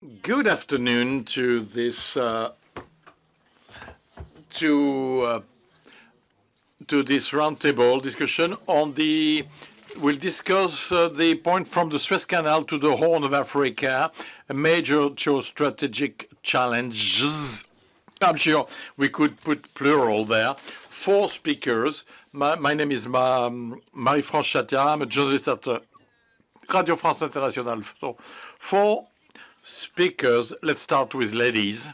Good afternoon to this roundtable discussion on the. We'll discuss the point from the Suez Canal to the Horn of Africa, a major geostrategic challenges. I'm sure we could put plural there. 4 speakers. My name is Marie-France Chatin. I'm a journalist at Radio France Internationale. So 4 speakers. Let's start with ladies.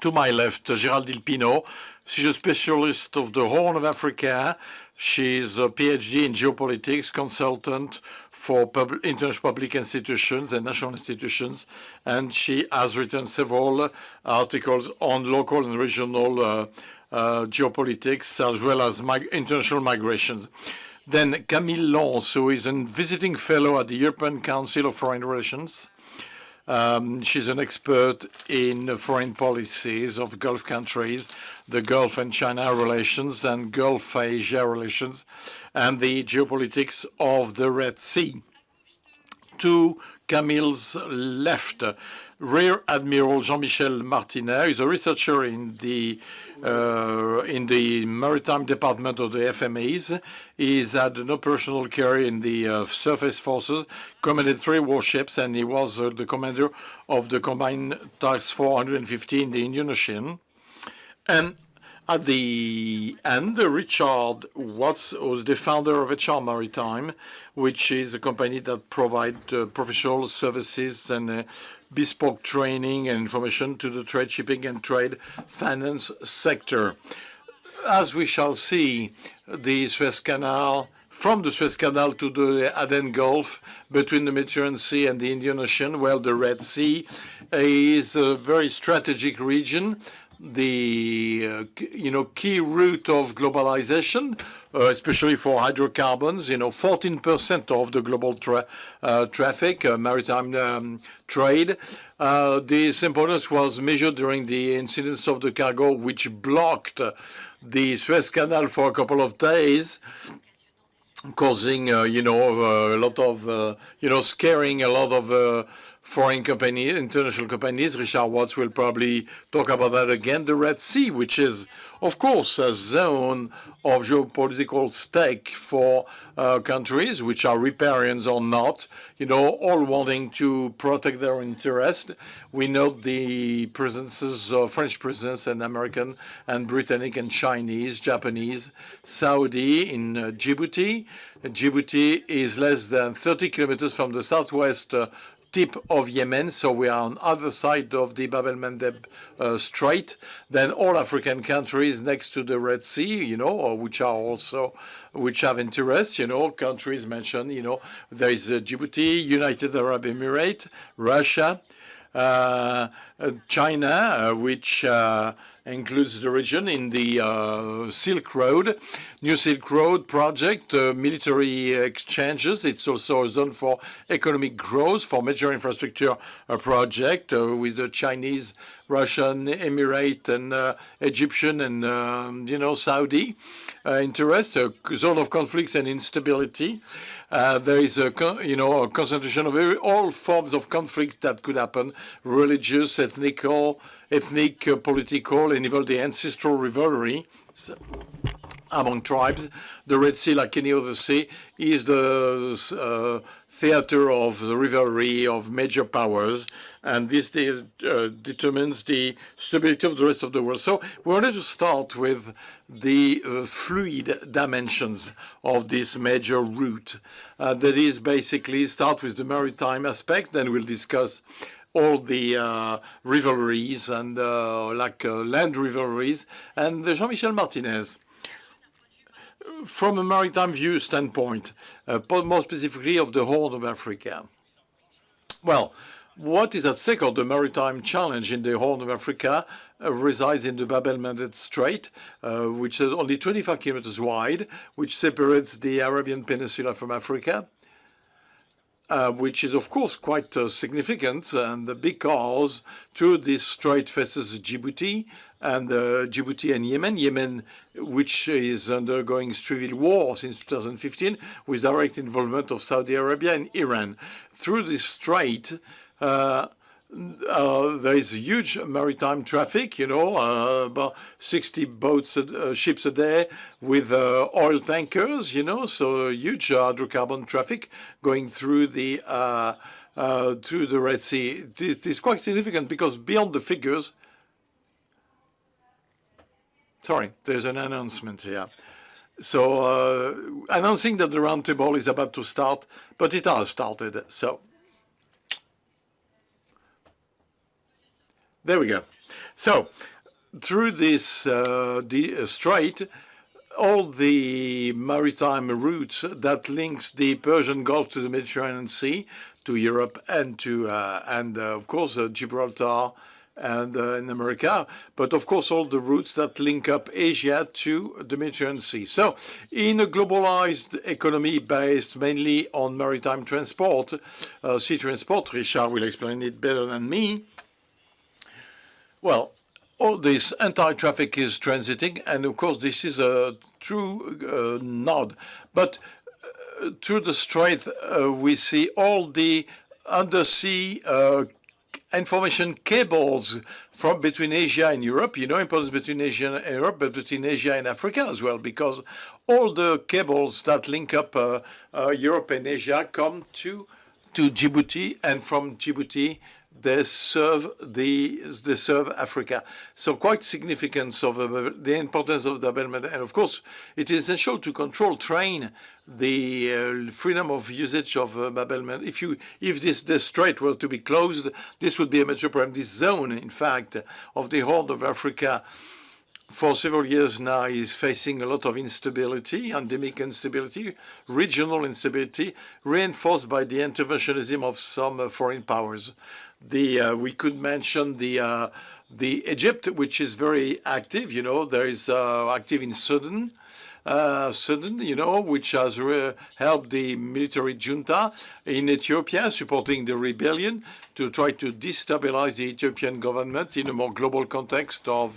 To my left, Géraldine Pinauldt. She's a specialist of the Horn of Africa. She's a PhD in geopolitics, consultant for international public institutions and national institutions, and she has written several articles on local and regional geopolitics, as well as international migrations. Then Camille Lons, who is a visiting fellow at the European Council of Foreign Relations. She's an expert in foreign policies of Gulf countries, the Gulf and China relations and Gulf-Asia relations, and the geopolitics of the Red Sea. To Camille's left, Rear Admiral Jean-Michel Martinet is a researcher in the maritime department of the FMEs. He's had an operational career in the surface forces, commanded 3 warships, and he was the commander of the Combined Task 450 in the Indian Ocean. And at the end, Richard Watts was the founder of HR Maritime, which is a company that provides professional services and bespoke training and information to the trade, shipping, and trade finance sector. As we shall see, the Suez Canal, from the Suez Canal to the Aden Gulf, between the Mediterranean Sea and the Indian Ocean, well, the Red Sea is a very strategic region. The key route of globalization, especially for hydrocarbons. 14% of the global traffic, maritime trade. This importance was measured during the incidents of the cargo, which blocked the Suez Canal for a couple of days, causing a lot of scaring a lot of foreign companies, international companies. Richard Watts will probably talk about that again. The Red Sea, which is, of course, a zone of geopolitical stake for countries, which are riparians or not, all wanting to protect their interest. We note the presences of French presence and American and Britannic and Chinese, Japanese, Saudi in Djibouti. Djibouti is less than 30 kilometers from the southwest tip of Yemen, so we are on the other side of the Bab el-Mandeb Strait. Then all African countries next to the Red Sea, which have interests, countries mentioned, there is Djibouti, United Arab Emirates, Russia, China, which includes the region in the Silk Road, New Silk Road project, military exchanges. It's also a zone for economic growth, for major infrastructure project with the Chinese, Russian, Emirate, and Egyptian and Saudi interest. A zone of conflicts and instability. There is a concentration of all forms of conflicts that could happen: religious, ethnic, political, and even the ancestral rivalry among tribes. The Red Sea, like any other sea, is the theater of the rivalry of major powers, and this determines the stability of the rest of the world. So we wanted to start with the fluid dimensions of this major route. That is basically start with the maritime aspect, then we'll discuss all the rivalries and land rivalries, and Jean-Michel Martinez. From a maritime view standpoint, more specifically of the Horn of Africa. Well, what is at stake of the maritime challenge in the Horn of Africa resides in the Bab el-Mandeb Strait, which is only 25 kilometers wide, which separates the Arabian Peninsula from Africa. Which is, of course, quite significant, and because through this strait faces Djibouti and Yemen, which is undergoing civil war since 2015, with direct involvement of Saudi Arabia and Iran. Through this strait, there is a huge maritime traffic, about 60 boats, ships a day with oil tankers, so huge hydrocarbon traffic going through the Red Sea. It is quite significant because beyond the figures, sorry, there's an announcement here. So announcing that the roundtable is about to start, but it has started, so. There we go. So, through this strait, all the maritime routes that links the Persian Gulf to the Mediterranean Sea, to Europe, and to of course Gibraltar and in America, but of course all the routes that link up Asia to the Mediterranean Sea. So, in a globalized economy based mainly on maritime transport, sea transport, Richard will explain it better than me. Well, all this anti-traffic is transiting, and of course this is a true nod. But through the strait, we see all the undersea information cables from between Asia and Europe. Importance between Asia and Europe, but between Asia and Africa as well, because all the cables that link up Europe and Asia come to Djibouti, and from Djibouti they serve Africa. So quite significant of the importance of the Bab el-Mandeb. And of course, it is essential to control, train the freedom of usage of Bab el-Mandeb. If the strait were to be closed, this would be a major problem. This zone, in fact, of the Horn of Africa, for several years now is facing a lot of instability, endemic instability, regional instability, reinforced by the interventionism of some foreign powers. We could mention the Egypt, which is very active. There is active in Sudan, which has helped the military junta in Ethiopia, supporting the rebellion to try to destabilize the Ethiopian government in a more global context of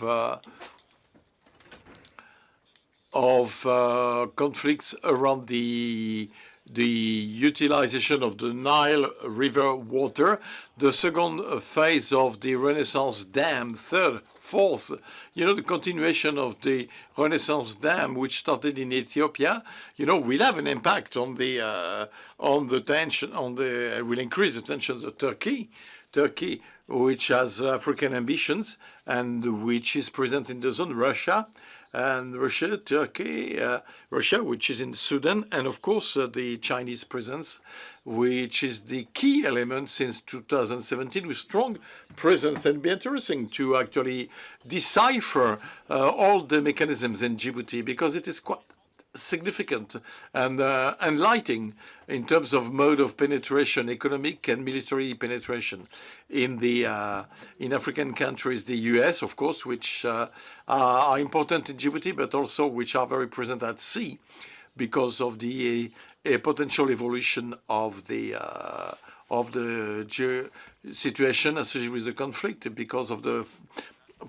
conflicts around the utilization of the Nile River water, the second phase of the Renaissance Dam, third, fourth, the continuation of the Renaissance Dam, which started in Ethiopia, will have an impact on the tension, will increase the tensions of Turkey, which has African ambitions and which is present in the zone, Russia, Turkey, Russia, which is in Sudan, and of course the Chinese presence, which is the key element since 2017, with strong presence. And it'd be interesting to actually decipher all the mechanisms in Djibouti, because it is quite significant and enlightening in terms of mode of penetration, economic and military penetration in African countries. The U.S., of course, which are important in Djibouti, but also which are very present at sea because of the potential evolution of the situation associated with the conflict, because of the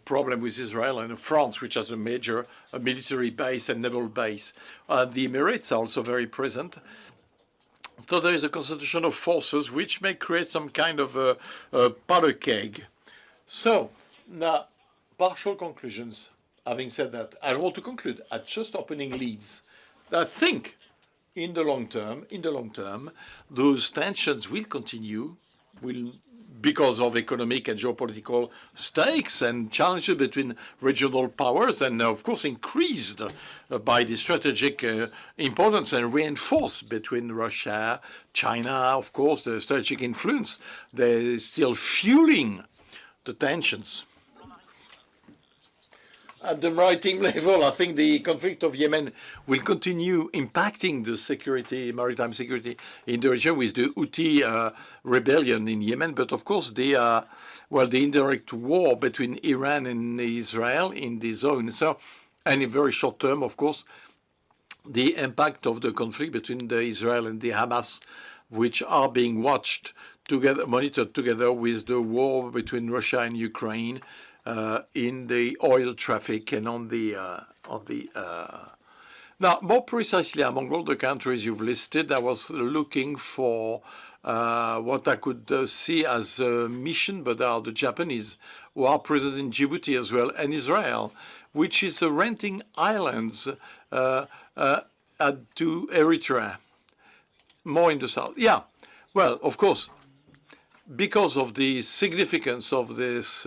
problem with Israel and France, which has a major military base and naval base. The Emirates are also very present. So there is a concentration of forces which may create some kind of a powder keg. So now, partial conclusions. Having said that, I want to conclude at just opening leads. I think in the long term, those tensions will continue, because of economic and geopolitical stakes and challenges between regional powers, and of course increased by the strategic importance and reinforced between Russia, China, of course, the strategic influence. They're still fueling the tensions. At the maritime level, I think the conflict of Yemen will continue impacting the security, maritime security in the region, with the Houthi rebellion in Yemen. But of course, the indirect war between Iran and Israel in the zone. So, and in very short term, of course, the impact of the conflict between the Israel and the Hamas, which are being watched together, monitored together with the war between Russia and Ukraine. In the oil traffic and on the now, more precisely, among all the countries you've listed, I was looking for what I could see as a mission, but are the Japanese who are present in Djibouti as well, and Israel, which is renting islands to Eritrea, more in the south. Yeah, well, of course, because of the significance of this,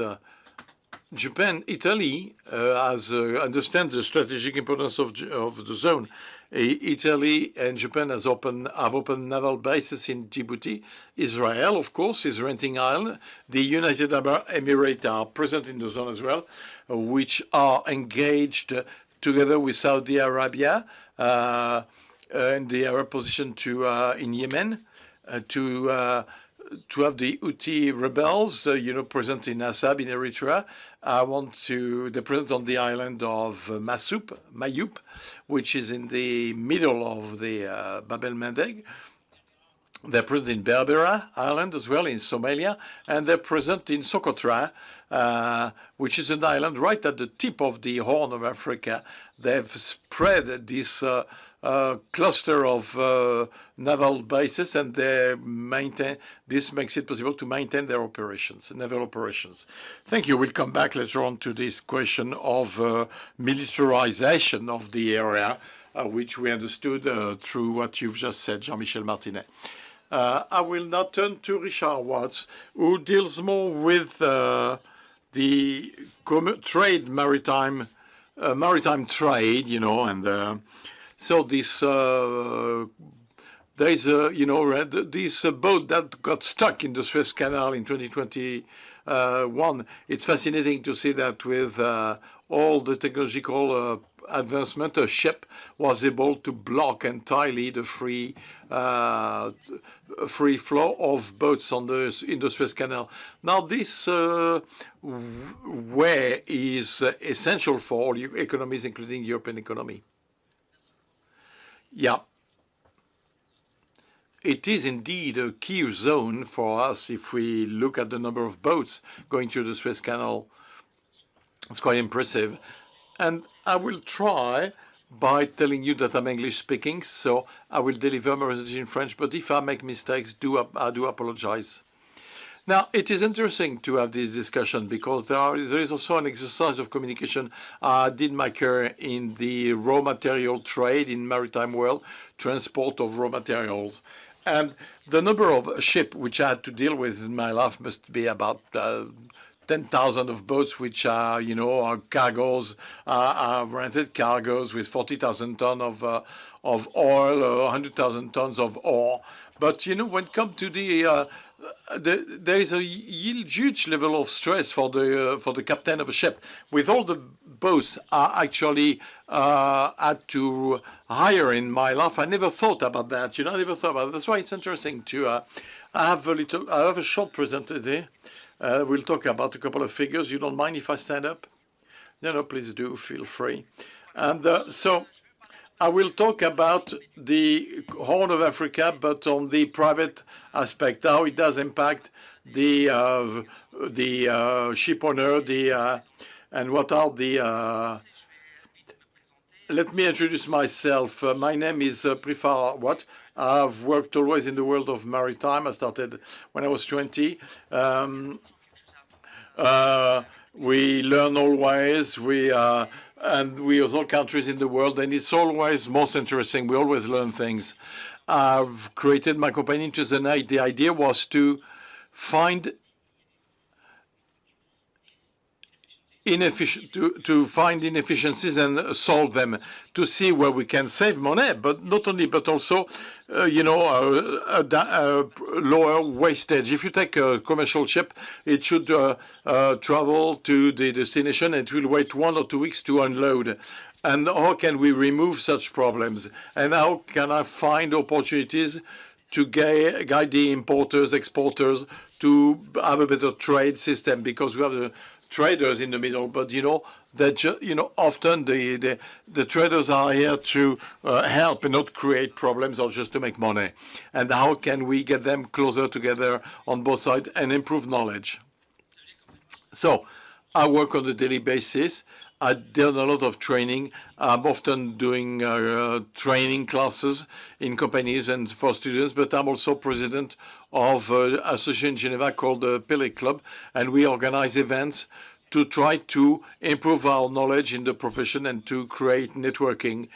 Japan, Italy, understand the strategic importance of the zone. Italy and Japan have opened naval bases in Djibouti. Israel, of course, is renting island. The United Arab Emirates are present in the zone as well, which are engaged together with Saudi Arabia and the Arab position in Yemen to have the Houthi rebels, present in Assab in Eritrea. They're present on the island of Mayup, which is in the middle of the Bab el-Mandeb. They're present in Berbera Island as well in Somalia, and they're present in Socotra, which is an island right at the tip of the Horn of Africa. They've spread this cluster of naval bases, and this makes it possible to maintain their operations, naval operations. Thank you. We'll come back later on to this question of militarization of the area, which we understood through what you've just said, Jean-Michel Martinet. I will now turn to Richard Watts, who deals more with the trade, maritime trade, and so this there is this boat that got stuck in the Suez Canal in 2021. It's fascinating to see that with all the technological advancement, a ship was able to block entirely the free flow of boats in the Suez Canal. Now, this way is essential for all economies, including European economy. Yeah. It is indeed a key zone for us if we look at the number of boats going through the Suez Canal. It's quite impressive. And I will try by telling you that I'm English speaking, so I will deliver my message in French, but if I make mistakes, I do apologize. Now, it is interesting to have this discussion because there is also an exercise of communication. I did my career in the raw material trade in maritime world, transport of raw materials. And the number of ships which I had to deal with in my life must be about 10,000 of boats, which are, are cargoes, are rented cargoes with 40,000 tons of oil, or 100,000 tons of ore. But, when it comes to there is a huge level of stress for the captain of a ship. With all the boats I actually had to hire in my life, I never thought about that. I never thought about it. That's why it's interesting to. I have a short presentation. We'll talk about a couple of figures. You don't mind if I stand up? No, please do. Feel free. And so I will talk about the Horn of Africa, but on the private aspect, how it does impact the ship owner, and what are the. Let me introduce myself. My name is Prifar Watt. I've worked always in the world of maritime. I started when I was 20. We learn always. And we have all countries in the world, and it's always most interesting. We always learn things. I've created my company into the night. The idea was to find inefficiencies and solve them, to see where we can save money, but not only, but also, lower wastage. If you take a commercial ship, it should travel to the destination, and it will wait 1 or 2 weeks to unload. And how can we remove such problems? And how can I find opportunities to guide the importers, exporters to have a better trade system? Because we have the traders in the middle, but often the traders are here to help and not create problems or just to make money. And how can we get them closer together on both sides and improve knowledge? So I work on a daily basis. I've done a lot of training. I'm often doing training classes in companies and for students, but I'm also president of an association in Geneva called the Pele Club, and we organize events to try to improve our knowledge in the profession and to create networking,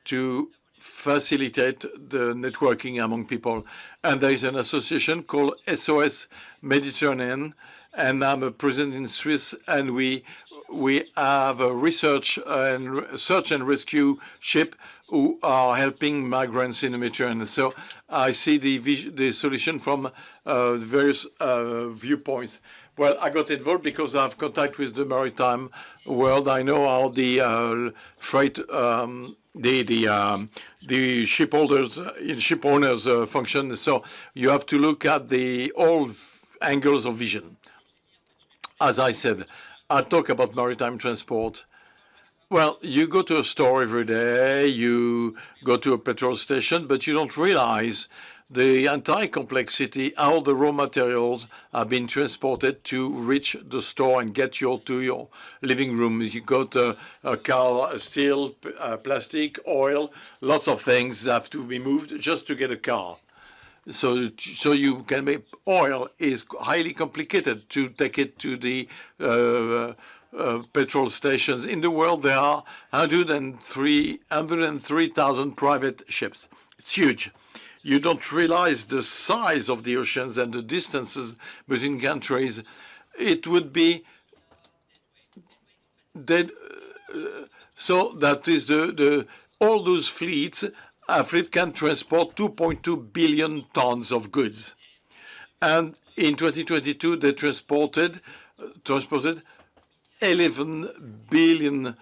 to facilitate the networking among people. And there is an association called SOS Mediterranean, and I'm a president in Swiss, and we have a research and search and rescue ship who are helping migrants in the Mediterranean. So I see the solution from various viewpoints. Well, I got involved because I have contact with the maritime world. I know how the freight, the ship owners function. So you have to look at all angles of vision. As I said, I talk about maritime transport. Well, you go to a store every day, you go to a petrol station, but you don't realize the entire complexity, how the raw materials are being transported to reach the store and get you to your living room. You got a car, steel, plastic, oil, lots of things that have to be moved just to get a car. So you can make oil is highly complicated to take it to the petrol stations. In the world, there are 103,000 private ships. It's huge. You don't realize the size of the oceans and the distances between countries. It would be dead. So that is all those fleets. A fleet can transport 2.2 billion tons of goods. And in 2022, they transported 11 billion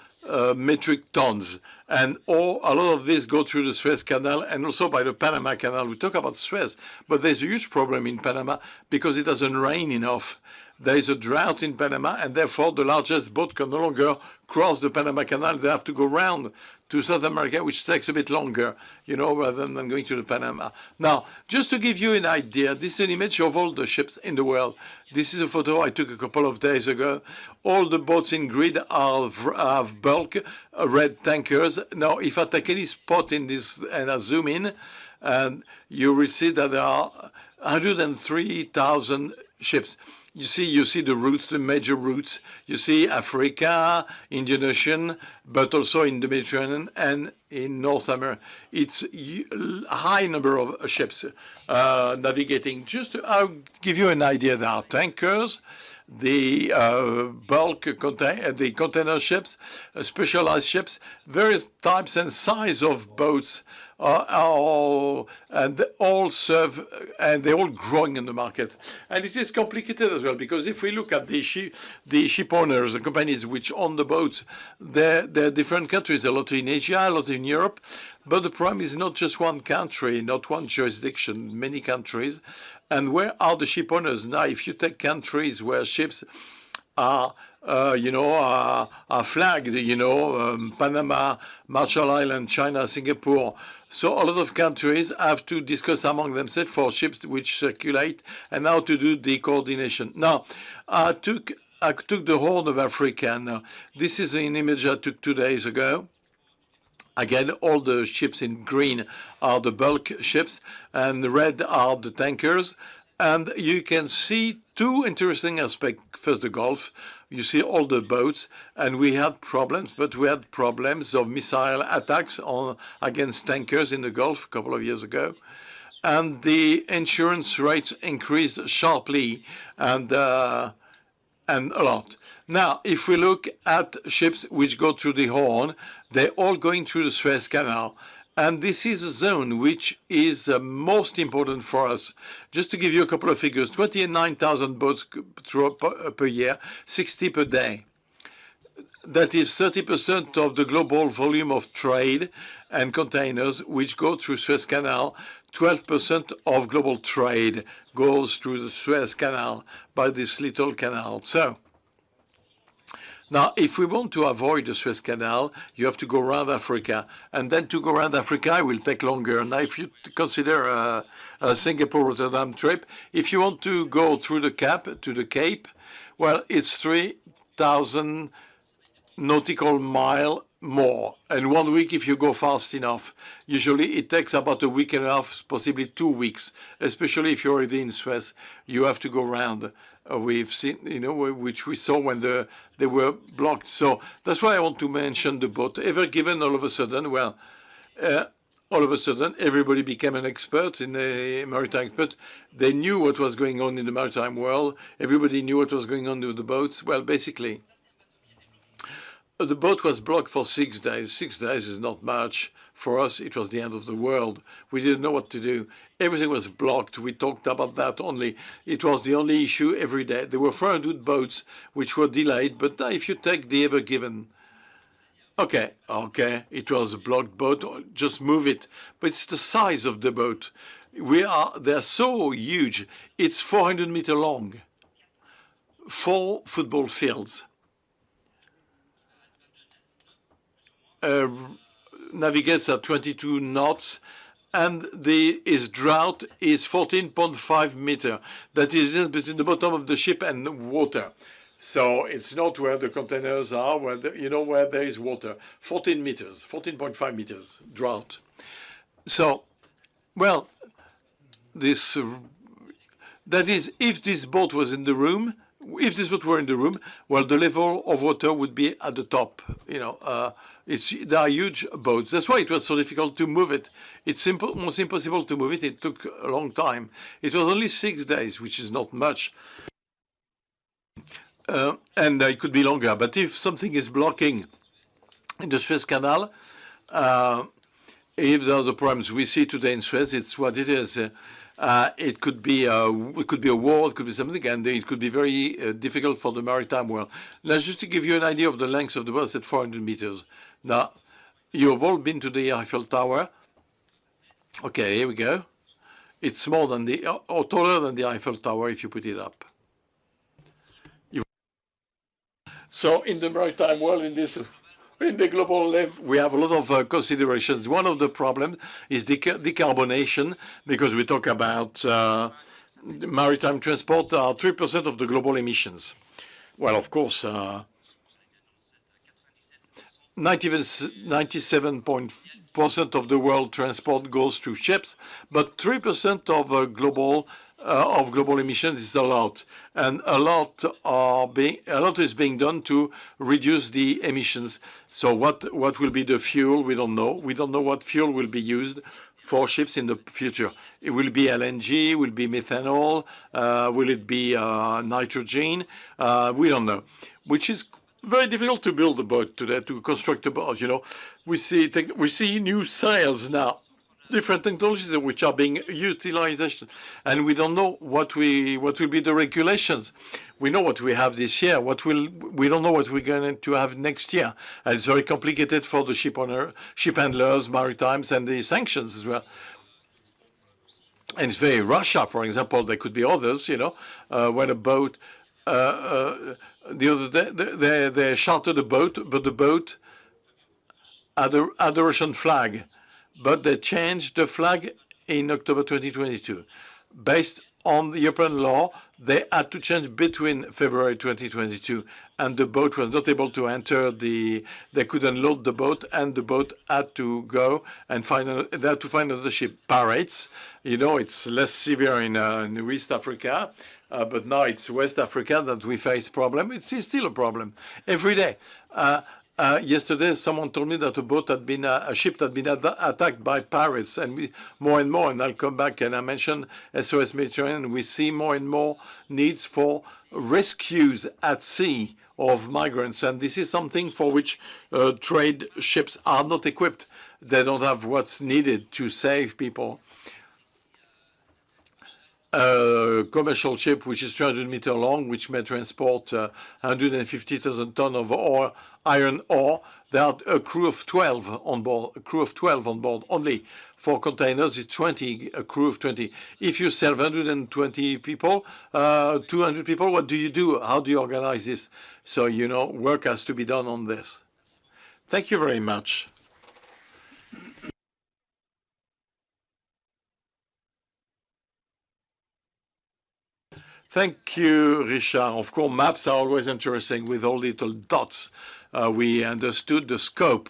metric tons. And a lot of this go through the Suez Canal and also by the Panama Canal. We talk about Suez, but there's a huge problem in Panama because it doesn't rain enough. There is a drought in Panama, and therefore the largest boat can no longer cross the Panama Canal. They have to go round to South America, which takes a bit longer, rather than going to the Panama. Now, just to give you an idea, this is an image of all the ships in the world. This is a photo I took a couple of days ago. All the boats in grid have bulk red tankers. Now, if I take any spot in this and I zoom in, and you will see that there are 103,000 ships. You see the routes, the major routes. You see Africa, Indian Ocean, but also in the Mediterranean and in North America. It's a high number of ships navigating. I'll give you an idea. There are tankers, the the container ships, specialized ships, various types and size of boats, and they all serve, and they're all growing in the market. And it is complicated as well, because if we look at the ship owners, the companies which own the boats, they're different countries, a lot in Asia, a lot in Europe. But the problem is not just one country, not one jurisdiction, many countries. And where are the ship owners? Now, if you take countries where ships are flagged, Panama, Marshall Islands, China, Singapore. So a lot of countries have to discuss among themselves for ships which circulate and how to do the coordination. Now, I took the Horn of Africa. Now, this is an image I took 2 days ago. Again, all the ships in green are the bulk ships, and the red are the tankers. And you can see two interesting aspects. First, the Gulf. You see all the boats, and we had problems, but we had problems of missile attacks against tankers in the Gulf a couple of years ago. And the insurance rates increased sharply and a lot. Now, if we look at ships which go through the Horn, they're all going through the Suez Canal. And this is a zone which is most important for us. Just to give you a couple of figures, 29,000 boats per year, 60 per day. That is 30% of the global volume of trade and containers which go through Suez Canal. 12% of global trade goes through the Suez Canal by this little canal. So, now, if we want to avoid the Suez Canal, you have to go around Africa. And then to go around Africa, it will take longer. Now, if you consider a Singapore-Rotterdam trip, if you want to go through the Cape, well, it's 3,000 nautical mile more, and 1 week if you go fast enough. Usually it takes about a week and a half, possibly 2 weeks, especially if you're already in Suez. You have to go around. We've seen, which we saw when they were blocked. So that's why I want to mention the boat. Ever Given, all of a sudden, well, all of a sudden, everybody became an expert in the maritime expert. They knew what was going on in the maritime world. Everybody knew what was going on with the boats. Well, basically, the boat was blocked for 6 days. 6 days is not much. For us, it was the end of the world. We didn't know what to do. Everything was blocked. We talked about that only. It was the only issue every day. There were 400 boats which were delayed, but if you take the Ever Given, okay, it was a blocked boat, just move it. But it's the size of the boat. They're so huge. It's 400 meters long. 4 football fields. Navigates at 22 knots, and his draught is 14.5 meters. That is just between the bottom of the ship and water. So it's not where the containers are, where where there is water. 14 meters, 14.5 meters draught. So, well, that is, if this boat was in the room, if this boat were in the room, well, the level of water would be at the top. There are huge boats. That's why it was so difficult to move it. It's almost impossible to move it. It took a long time. It was only 6 days, which is not much. And it could be longer. But if something is blocking in the Suez Canal, if there are the problems we see today in Suez, it's what it is. It could be a war, it could be something, and it could be very difficult for the maritime world. Now, just to give you an idea of the length of the boat, it's at 400 meters. Now, you've all been to the Eiffel Tower. Okay, here we go. It's more than or taller than the Eiffel Tower if you put it up. So in the maritime world, in the global level, we have a lot of considerations. One of the problems is decarbonation, because we talk about maritime transport, 3% of the global emissions. Well, of course, 97% of the world transport goes through ships, but 3% of global emissions is a lot, and a lot is being done to reduce the emissions. So what will be the fuel? We don't know. We don't know what fuel will be used for ships in the future. It will be LNG, will be methanol, will it be nitrogen? We don't know, which is very difficult to build a boat today, to construct a boat. We see new sails now, different technologies which are being utilized, and we don't know what will be the regulations. We know what we have this year. We don't know what we're going to have next year, and it's very complicated for the ship handlers, maritimes, and the sanctions as well. And it's very Russia, for example. There could be others. When a boat. The other day, they chartered a boat, but the boat had a Russian flag. But they changed the flag in October 2022. Based on the European law, they had to change between February 2022, and the boat was not able to enter they couldn't load the boat, and the boat had to go and they had to find another ship. Pirates, it's less severe in West Africa. But now it's West Africa that we face problem. It's still a problem every day. Yesterday, someone told me that a ship had been attacked by pirates, and more and more. And I'll come back and I mentioned SOS Mediterranean. We see more and more needs for rescues at sea of migrants, and this is something for which trade ships are not equipped. They don't have what's needed to save people. A commercial ship which is 300 meters long, which may transport 150,000 tons of iron ore. There are a crew of 12 on board. A crew of 12 on board only. For containers, it's 20. A crew of 20. If you sell 120 people, 200 people, what do you do? How do you organize this? So work has to be done on this. Thank you very much. Thank you, Richard. Of course, maps are always interesting with all little dots. We understood the scope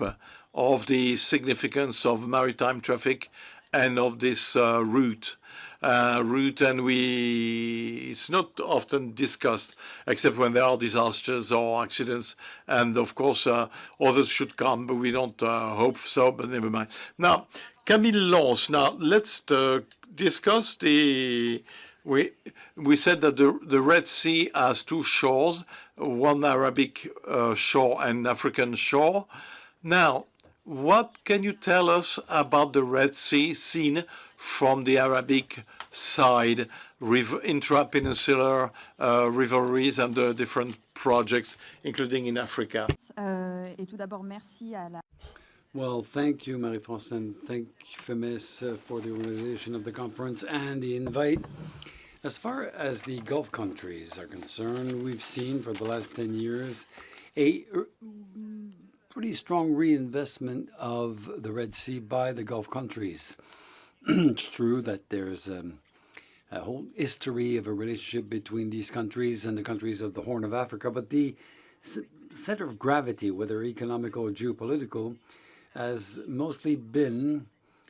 of the significance of maritime traffic and of this route, and it's not often discussed except when there are disasters or accidents, and of course others should come, but we don't hope so, but never mind. Now, Camille Lons, now let's discuss the... We said that the Red Sea has two shores, one Arabic shore and African shore. Now, what can you tell us about the Red Sea seen from the Arabic side, intra-peninsular rivalries and the different projects, including in Africa? Well, thank you, Marie-France, and thank FEMES for the organization of the conference and the invite. As far as the Gulf countries are concerned, we've seen for the last 10 years a pretty strong reinvestment of the Red Sea by the Gulf countries. It's true that there's a whole history of a relationship between these countries and the countries of the Horn of Africa, but the center of gravity, whether economical or geopolitical, has mostly been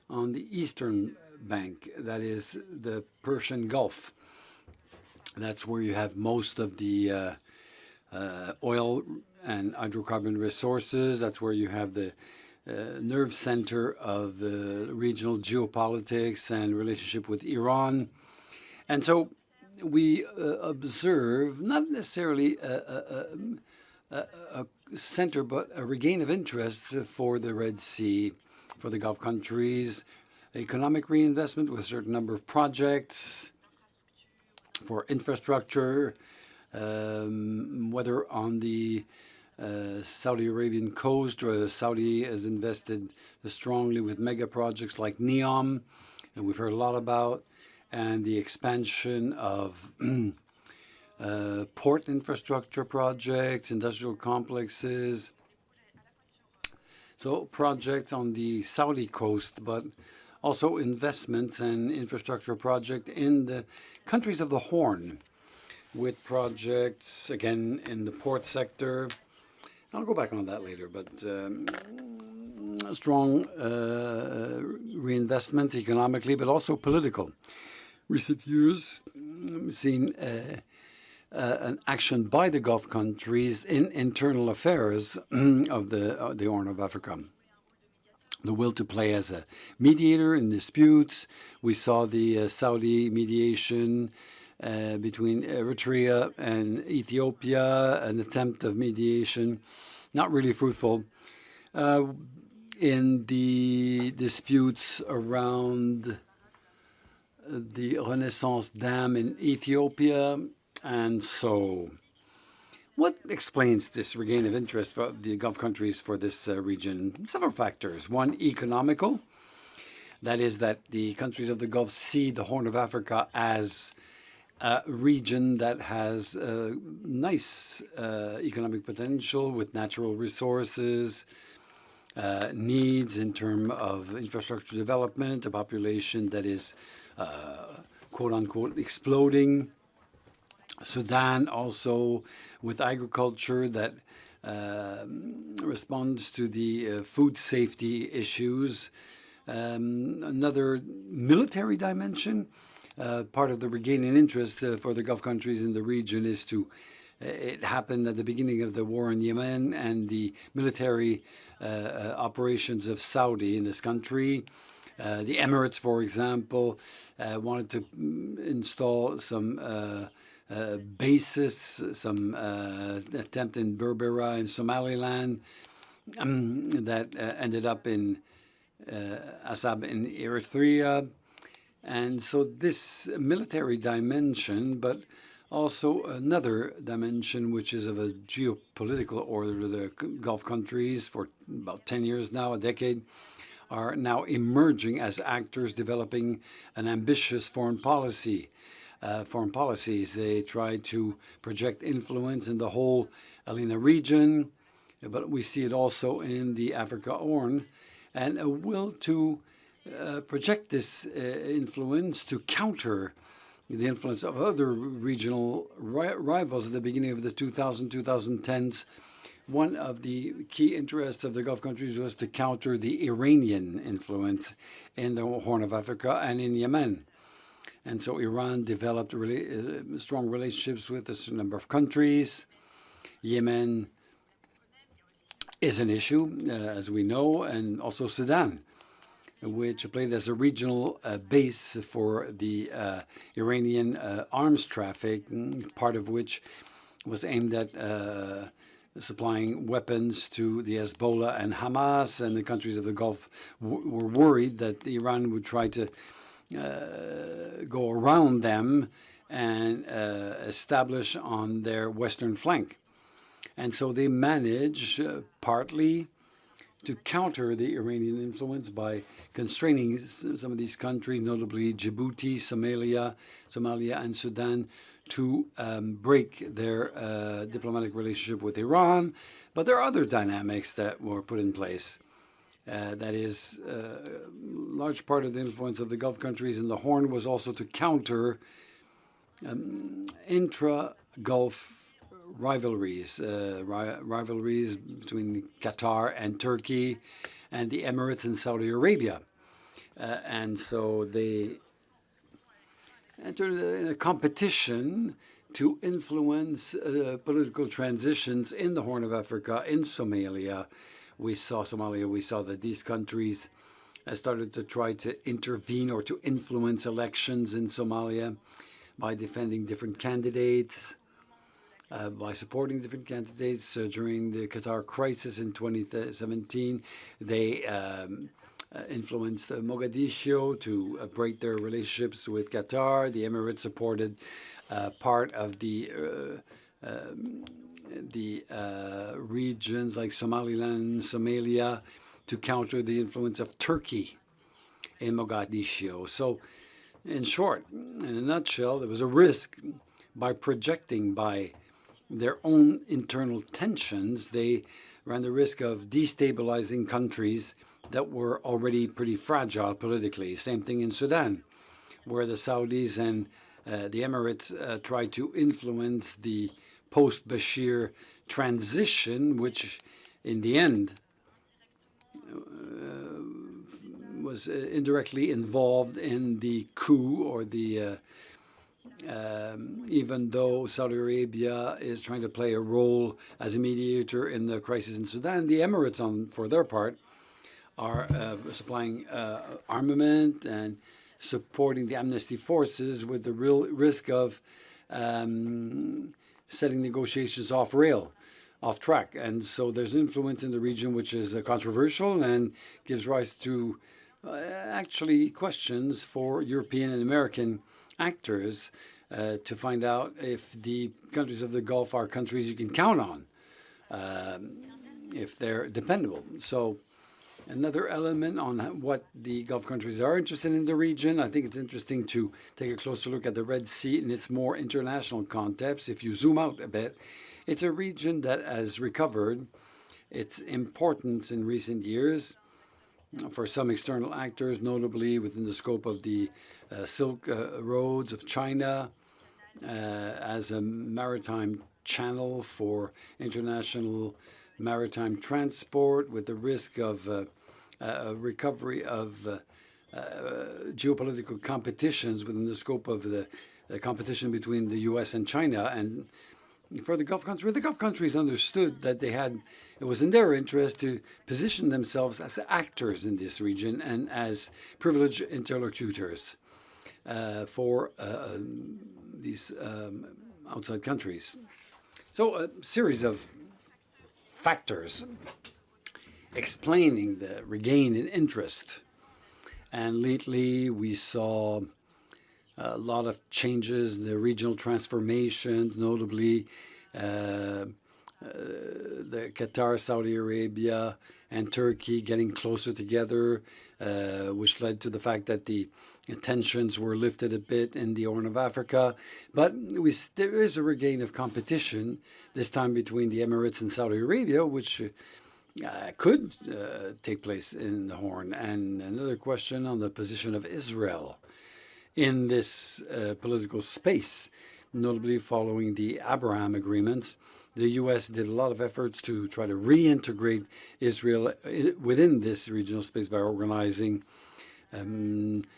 on the eastern bank, that is the Persian Gulf. That's where you have most of the oil and hydrocarbon resources. That's where you have the nerve center of the regional geopolitics and relationship with Iran. And so we observe not necessarily a center, but a regain of interest for the Red Sea, for the Gulf countries, economic reinvestment with a certain number of projects for infrastructure, whether on the Saudi Arabian coast, or Saudi has invested strongly with mega projects like NEOM, and we've heard a lot about, and the expansion of port infrastructure projects, industrial complexes. So projects on the Saudi coast, but also investments and infrastructure project in the countries of the Horn, with projects, again, in the port sector. I'll go back on that later, but strong reinvestments economically, but also political. Recent years, we've seen an action by the Gulf countries in internal affairs of the Horn of Africa. The will to play as a mediator in disputes. We saw the Saudi mediation between Eritrea and Ethiopia, an attempt of mediation, not really fruitful. In the disputes around the Renaissance Dam in Ethiopia. And so what explains this regain of interest for the Gulf countries for this region? Several factors. One, economical. That is that the countries of the Gulf see the Horn of Africa as a region that has nice economic potential with natural resources, needs in terms of infrastructure development, a population that is quote-unquote exploding. Sudan also with agriculture that responds to the food safety issues. Another military dimension, part of the regaining interest for the Gulf countries in the region is it happened at the beginning of the war in Yemen and the military operations of Saudi in this country. The Emirates, for example, wanted to install some bases, some attempt in Berbera in Somaliland that ended up in Assab in Eritrea. And so this military dimension, but also another dimension which is of a geopolitical order to the Gulf countries for about 10 years now, a decade, are now emerging as actors developing an ambitious foreign policies. They try to project influence in the whole Alina region, but we see it also in the Africa Horn, and a will to project this influence to counter the influence of other regional rivals at the beginning of the 2010s. One of the key interests of the Gulf countries was to counter the Iranian influence in the Horn of Africa and in Yemen. And so Iran developed really strong relationships with a certain number of countries. Yemen is an issue, as we know, and also Sudan, which played as a regional base for the Iranian arms traffic, part of which was aimed at supplying weapons to the Hezbollah and Hamas, and the countries of the Gulf were worried that Iran would try to go around them and establish on their western flank. And so they managed partly to counter the Iranian influence by constraining some of these countries, notably Djibouti, Somalia, and Sudan, to break their diplomatic relationship with Iran. But there are other dynamics that were put in place. That is, large part of the influence of the Gulf countries in the Horn was also to counter intra-Gulf rivalries between Qatar and Turkey and the Emirates and Saudi Arabia. And so they entered in a competition to influence political transitions in the Horn of Africa, in Somalia. We saw that these countries started to try to intervene or to influence elections in Somalia by defending different candidates, by supporting different candidates. During the Qatar crisis in 2017, they influenced Mogadishu to break their relationships with Qatar. The Emirates supported part of the regions like Somaliland and Somalia to counter the influence of Turkey in Mogadishu. So, in short, in a nutshell, there was a risk by projecting by their own internal tensions. They ran the risk of destabilizing countries that were already pretty fragile politically. Same thing in Sudan, where the Saudis and the Emirates tried to influence the post-Bashir transition, which in the end was indirectly involved in the coup, or the even though Saudi Arabia is trying to play a role as a mediator in the crisis in Sudan, the Emirates, for their part, are supplying armament and supporting the amnesty forces, with the real risk of setting negotiations off track. And so there's influence in the region which is controversial and gives rise to actually questions for European and American actors to find out if the countries of the Gulf are countries you can count on, if they're dependable. So another element on what the Gulf countries are interested in the region, I think it's interesting to take a closer look at the Red Sea in its more international context. If you zoom out a bit, it's a region that has recovered its importance in recent years for some external actors, notably within the scope of the Silk Roads of China, as a maritime channel for international maritime transport, with the risk of a recovery of geopolitical competitions within the scope of the competition between the U.S. and China. And for the Gulf countries understood that it was in their interest to position themselves as actors in this region and as privileged interlocutors for these outside countries. So a series of factors explaining the regain in interest. And lately we saw a lot of changes in the regional transformations, notably the Qatar, Saudi Arabia, and Turkey getting closer together, which led to the fact that the tensions were lifted a bit in the Horn of Africa. But there is a regain of competition, this time between the Emirates and Saudi Arabia, which could take place in the Horn. And another question on the position of Israel in this political space, notably following the Abraham agreements. The U.S. did a lot of efforts to try to reintegrate Israel within this regional space by organizing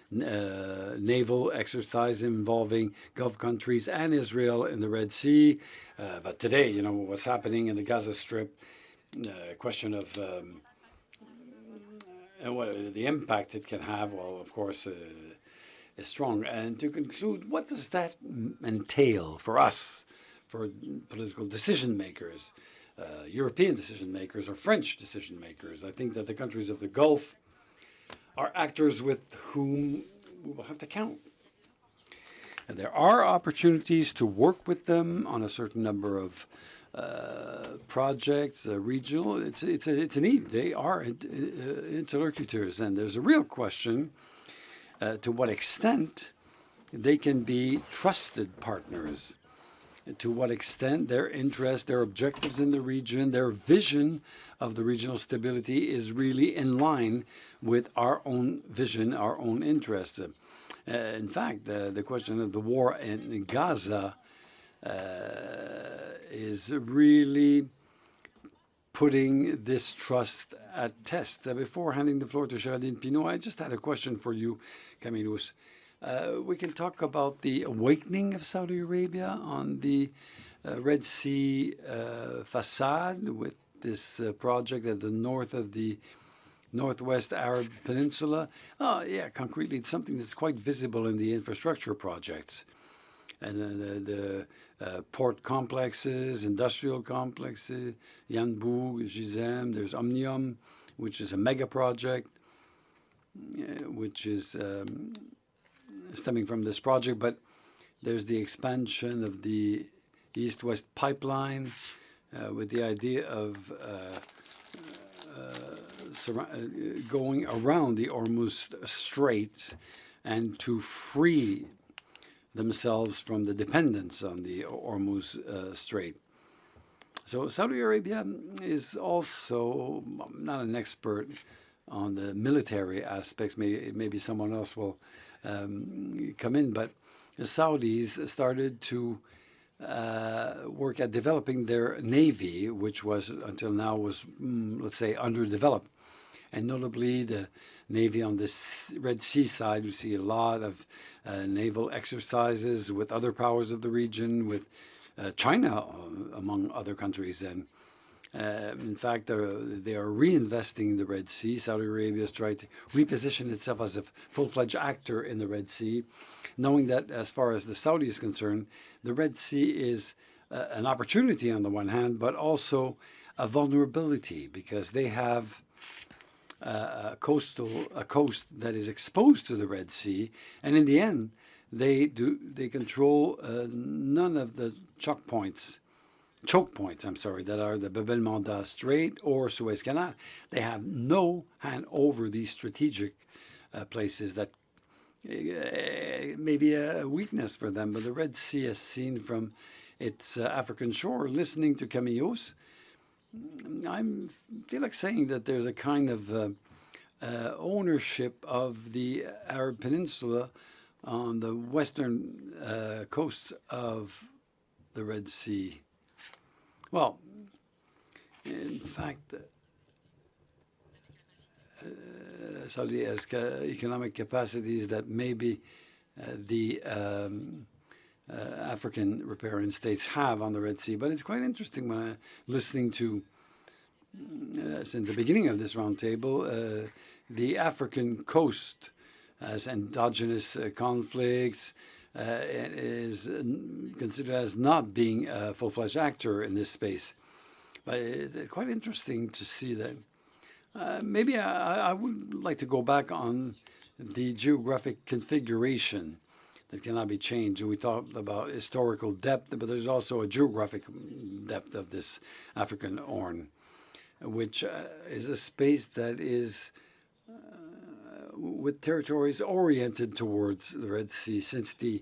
naval exercise involving Gulf countries and Israel in the Red Sea. But today, you know, what's happening in the Gaza Strip, question of what the impact it can have, well, of course, is strong. And to conclude, what does that entail for us, for political decision makers, European decision makers or French decision makers? I think that the countries of the Gulf are actors with whom we will have to count. And there are opportunities to work with them on a certain number of projects, regional. It's a need. They are interlocutors, and there's a real question to what extent they can be trusted partners, to what extent their interest, their objectives in the region, their vision of the regional stability is really in line with our own vision, our own interests. In fact, the question of the war in Gaza is really putting this trust at test. Before handing the floor to Géraldine Pinauldt, I just had a question for you, Camille Lons. We can talk about the awakening of Saudi Arabia on the Red Sea facade with this project at the north of the Northwest Arab Peninsula. Oh, yeah, concretely, it's something that's quite visible in the infrastructure projects. And the port complexes, industrial complexes, Yanbu, Gizem, there's Omnium, which is a mega project, which is stemming from this project. But there's the expansion of the East-West pipeline with the idea of going around the Hormuz Strait and to free themselves from the dependence on the Hormuz Strait. So Saudi Arabia is also not an expert on the military aspects. Maybe someone else will come in, but the Saudis started to work at developing their navy, which was until now was, let's say, underdeveloped. And notably, the navy on the Red Sea side, we see a lot of naval exercises with other powers of the region, with China, among other countries. And in fact, they are reinvesting the Red Sea. Saudi Arabia has tried to reposition itself as a full-fledged actor in the Red Sea, knowing that as far as the Saudi is concerned, the Red Sea is an opportunity on the one hand, but also a vulnerability, because they have a coast that is exposed to the Red Sea, and in the end, they control none of the choke points, that are the Bab el-Mandeb Strait or Suez Canal. They have no hand over these strategic places that may be a weakness for them. But the Red Sea is seen from its African shore. Listening to Camille Lons, I feel like saying that there's a kind of ownership of the Arab Peninsula on the western coast of the Red Sea. Well, in fact, Saudi has economic capacities that maybe the African riparian states have on the Red Sea. But it's quite interesting when I'm listening to, since the beginning of this roundtable, the African coast has endogenous conflicts, is considered as not being a full-fledged actor in this space. But it's quite interesting to see that. Maybe I would like to go back on the geographic configuration that cannot be changed. We talked about historical depth, but there's also a geographic depth of this African Horn, which is a space that is with territories oriented towards the Red Sea. Since the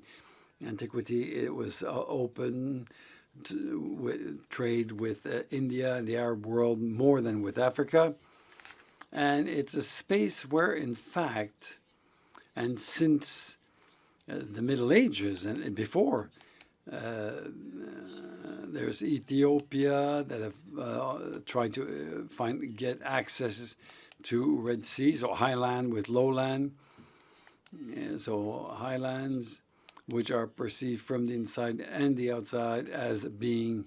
antiquity, it was open to trade with India and the Arab world more than with Africa. And it's a space where, in fact, and since the Middle Ages and before. There's Ethiopia that have tried to get access to Red Sea, so highland with lowland. So highlands, which are perceived from the inside and the outside as being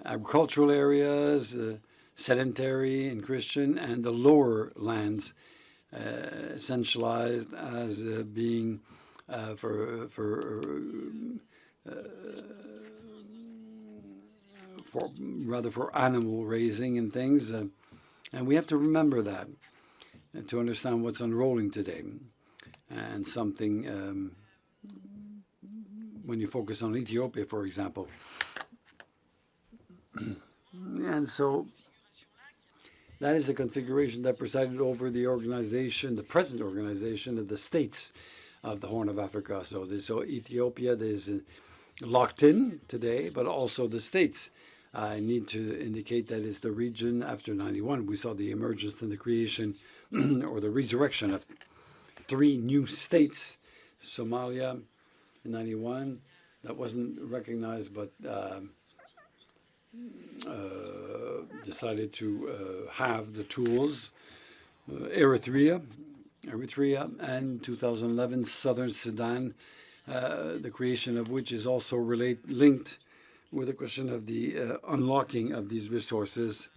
agricultural areas, sedentary and Christian, and the lower lands essentialized as being for animal raising and things, and we have to remember that to understand what's unrolling today. And something when you focus on Ethiopia, for example. And so that is a configuration that presided over the organization, the present organization of the states of the Horn of Africa. So Ethiopia is locked in today, but also the states. I need to indicate that it's the region after 91. We saw the emergence and the creation or the resurrection of 3 new states. Somalia in 91, that wasn't recognized, but decided to have the tools. Eritrea, and 2011 Southern Sudan, the creation of which is also linked with the question of the unlocking of these resources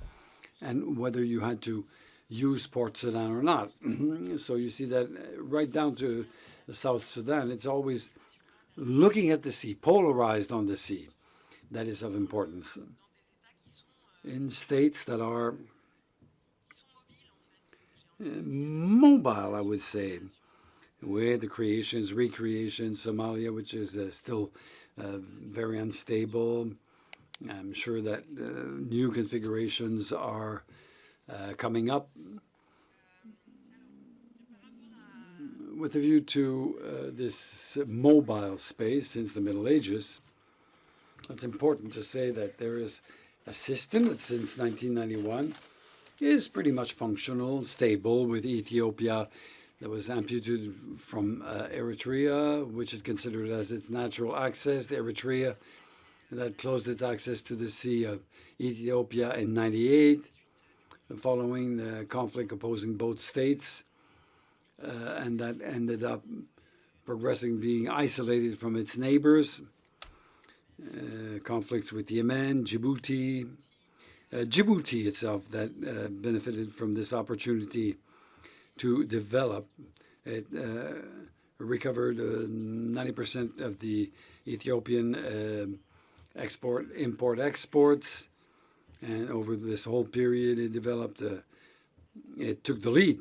and whether you had to use Port Sudan or not. So you see that right down to the South Sudan, it's always looking at the sea, polarized on the sea. That is of importance. In states that are mobile, I would say, with the creations, recreations, Somalia, which is still very unstable. I'm sure that new configurations are coming up with a view to this mobile space since the Middle Ages. It's important to say that there is a system that since 1991 is pretty much functional, stable, with Ethiopia that was amputated from Eritrea, which it considered as its natural access. Eritrea that closed its access to the Sea of Ethiopia in 98, following the conflict opposing both states, and that ended up progressing, being isolated from its neighbors. Conflicts with Yemen, Djibouti. Djibouti itself that benefited from this opportunity to develop. It recovered 90% of the Ethiopian import exports, and over this whole period it developed, it took the lead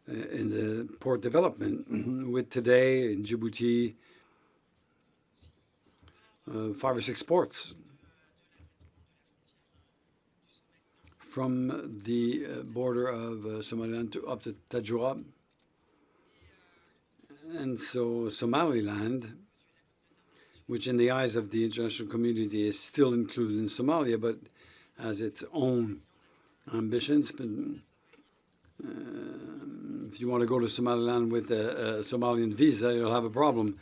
in the port development, with today in Djibouti 5 or 6 ports from the border of Somaliland up to Tajura. And so Somaliland, which in the eyes of the international community is still included in Somalia, but has its own ambitions. But, if you want to go to Somaliland with a Somalian visa, you'll have a problem.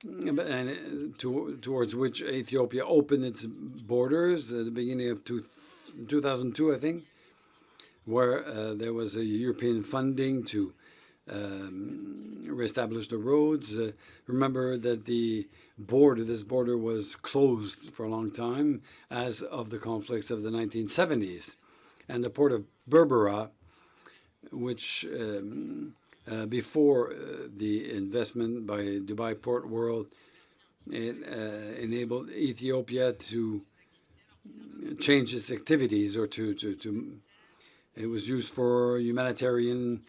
And towards which Ethiopia opened its borders at the beginning of 2002, I think, where there was a European funding to reestablish the roads. Remember that this border was closed for a long time as of the conflicts of the 1970s. And the port of Berbera, which before the investment by Dubai Port World, it enabled Ethiopia to change its activities, or it was used for humanitarian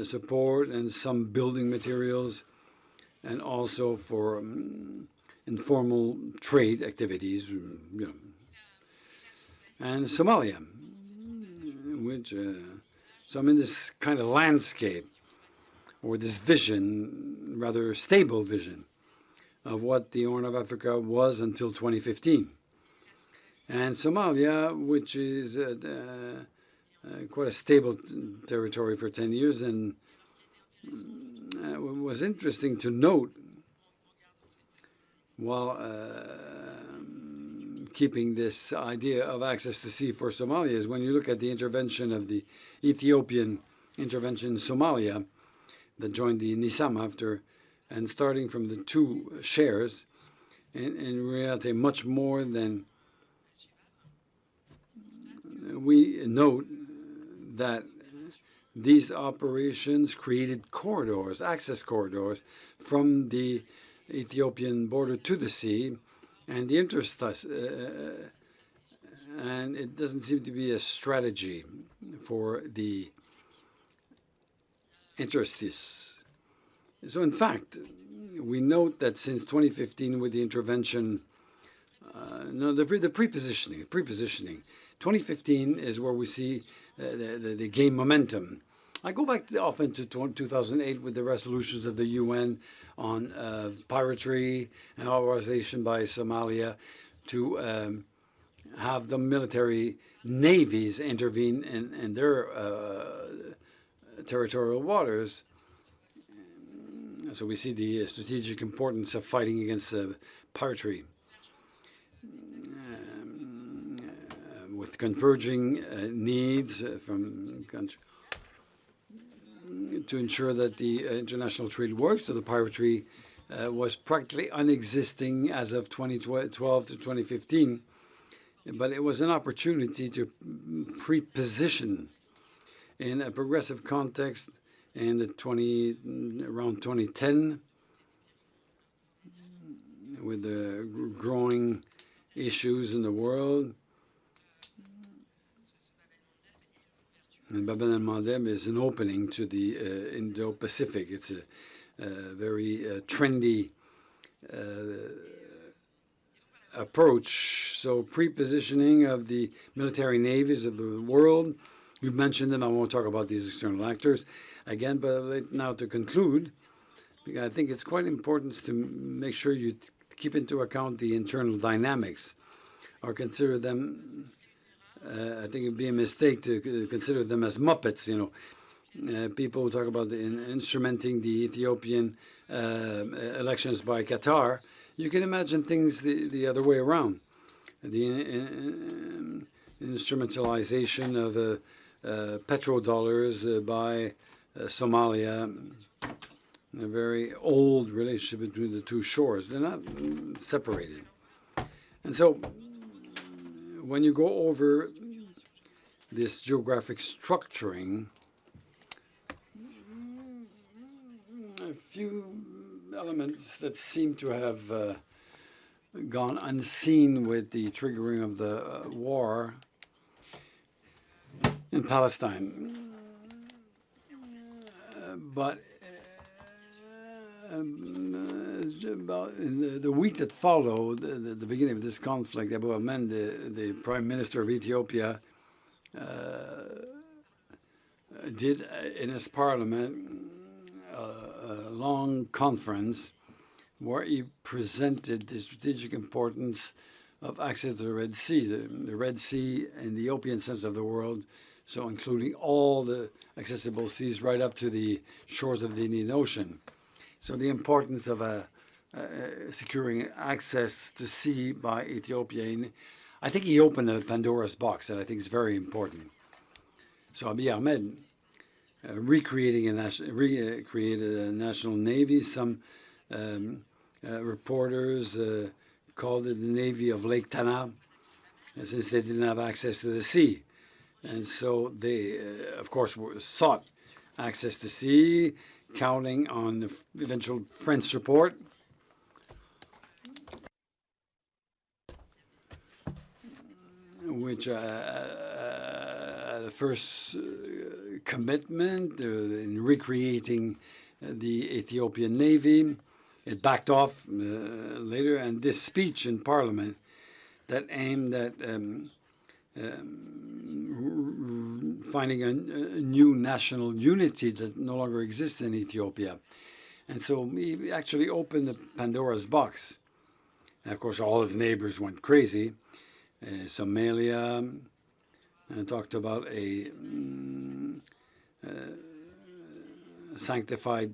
support and some building materials, and also for informal trade activities, and Somalia, which so I'm in this kind of landscape, or this vision, rather stable vision, of what the Horn of Africa was until 2015. And Somalia, which is quite a stable territory for 10 years, and was interesting to note, while keeping this idea of access to sea for Somalia, is when you look at the intervention of the Ethiopian intervention in Somalia that joined the NISAM after, and starting from the two shares, in reality much more than we note that these operations created corridors, access corridors from the Ethiopian border to the sea, and the interest, and it doesn't seem to be a strategy for the interests. So in fact, we note that since 2015 with the intervention, the pre-positioning, 2015 is where we see the gain momentum. I go back often to 2008 with the resolutions of the UN on piracy and authorization by Somalia to have the military navies intervene in their territorial waters. So we see the strategic importance of fighting against piracy. With converging needs from countries to ensure that the international trade works. So the piracy was practically unexisting as of 2012 to 2015, but it was an opportunity to pre-position in a progressive context in the around 2010, with the growing issues in the world. And Bab el-Mandeb is an opening to the Indo-Pacific. It's a very trendy approach. So pre-positioning of the military navies of the world. You've mentioned them. I won't talk about these external actors again, but now to conclude, I think it's quite important to make sure you keep into account the internal dynamics or consider them. I think it'd be a mistake to consider them as Muppets, people who talk about instrumenting the Ethiopian elections by Qatar. You can imagine things the other way around. The instrumentalization of petrodollars by Somalia, a very old relationship between the two shores. They're not separated. And so when you go over this geographic structuring, a few elements that seem to have gone unseen with the triggering of the war in Palestine. But about in the week that followed the beginning of this conflict, Abu Ahmed, the Prime Minister of Ethiopia, did in his parliament a long conference where he presented the strategic importance of access to the Red Sea, the Red Sea in the European sense of the world, so including all the accessible seas right up to the shores of the Indian Ocean. So the importance of securing access to sea by Ethiopia. I think he opened a Pandora's box, and I think it's very important. So Abiy Ahmed recreated a national navy. Some reporters called it the Navy of Lake Tana, since they didn't have access to the sea. And so they, of course, sought access to sea, counting on the eventual French support. Which the first commitment in recreating the Ethiopian Navy, it backed off later, and this speech in Parliament that aimed at finding a new national unity that no longer exists in Ethiopia. And so he actually opened the Pandora's box. And of course, all his neighbors went crazy. Somalia talked about a sanctified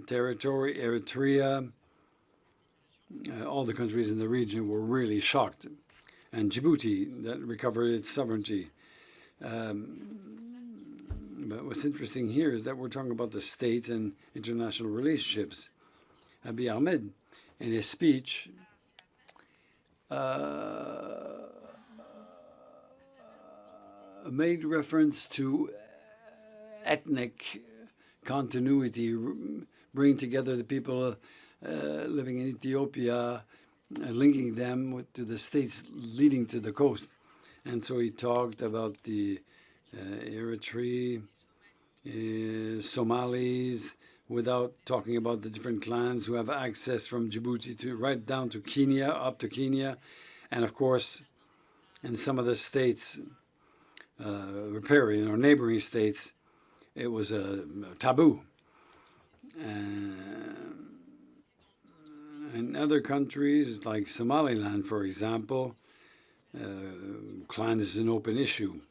territory, Eritrea. All the countries in the region were really shocked. And Djibouti, that recovered its sovereignty. But what's interesting here is that we're talking about the state and international relationships. Abiy Ahmed, in his speech, made reference to ethnic continuity, bringing together the people living in Ethiopia, linking them to the states leading to the coast. And so he talked about the Eritrea, Somalis, without talking about the different clans who have access from Djibouti to right down to Kenya, up to Kenya. And of course, in some of the states, riparian or neighboring states, it was a taboo. In other countries, like Somaliland, for example, clan is an open issue,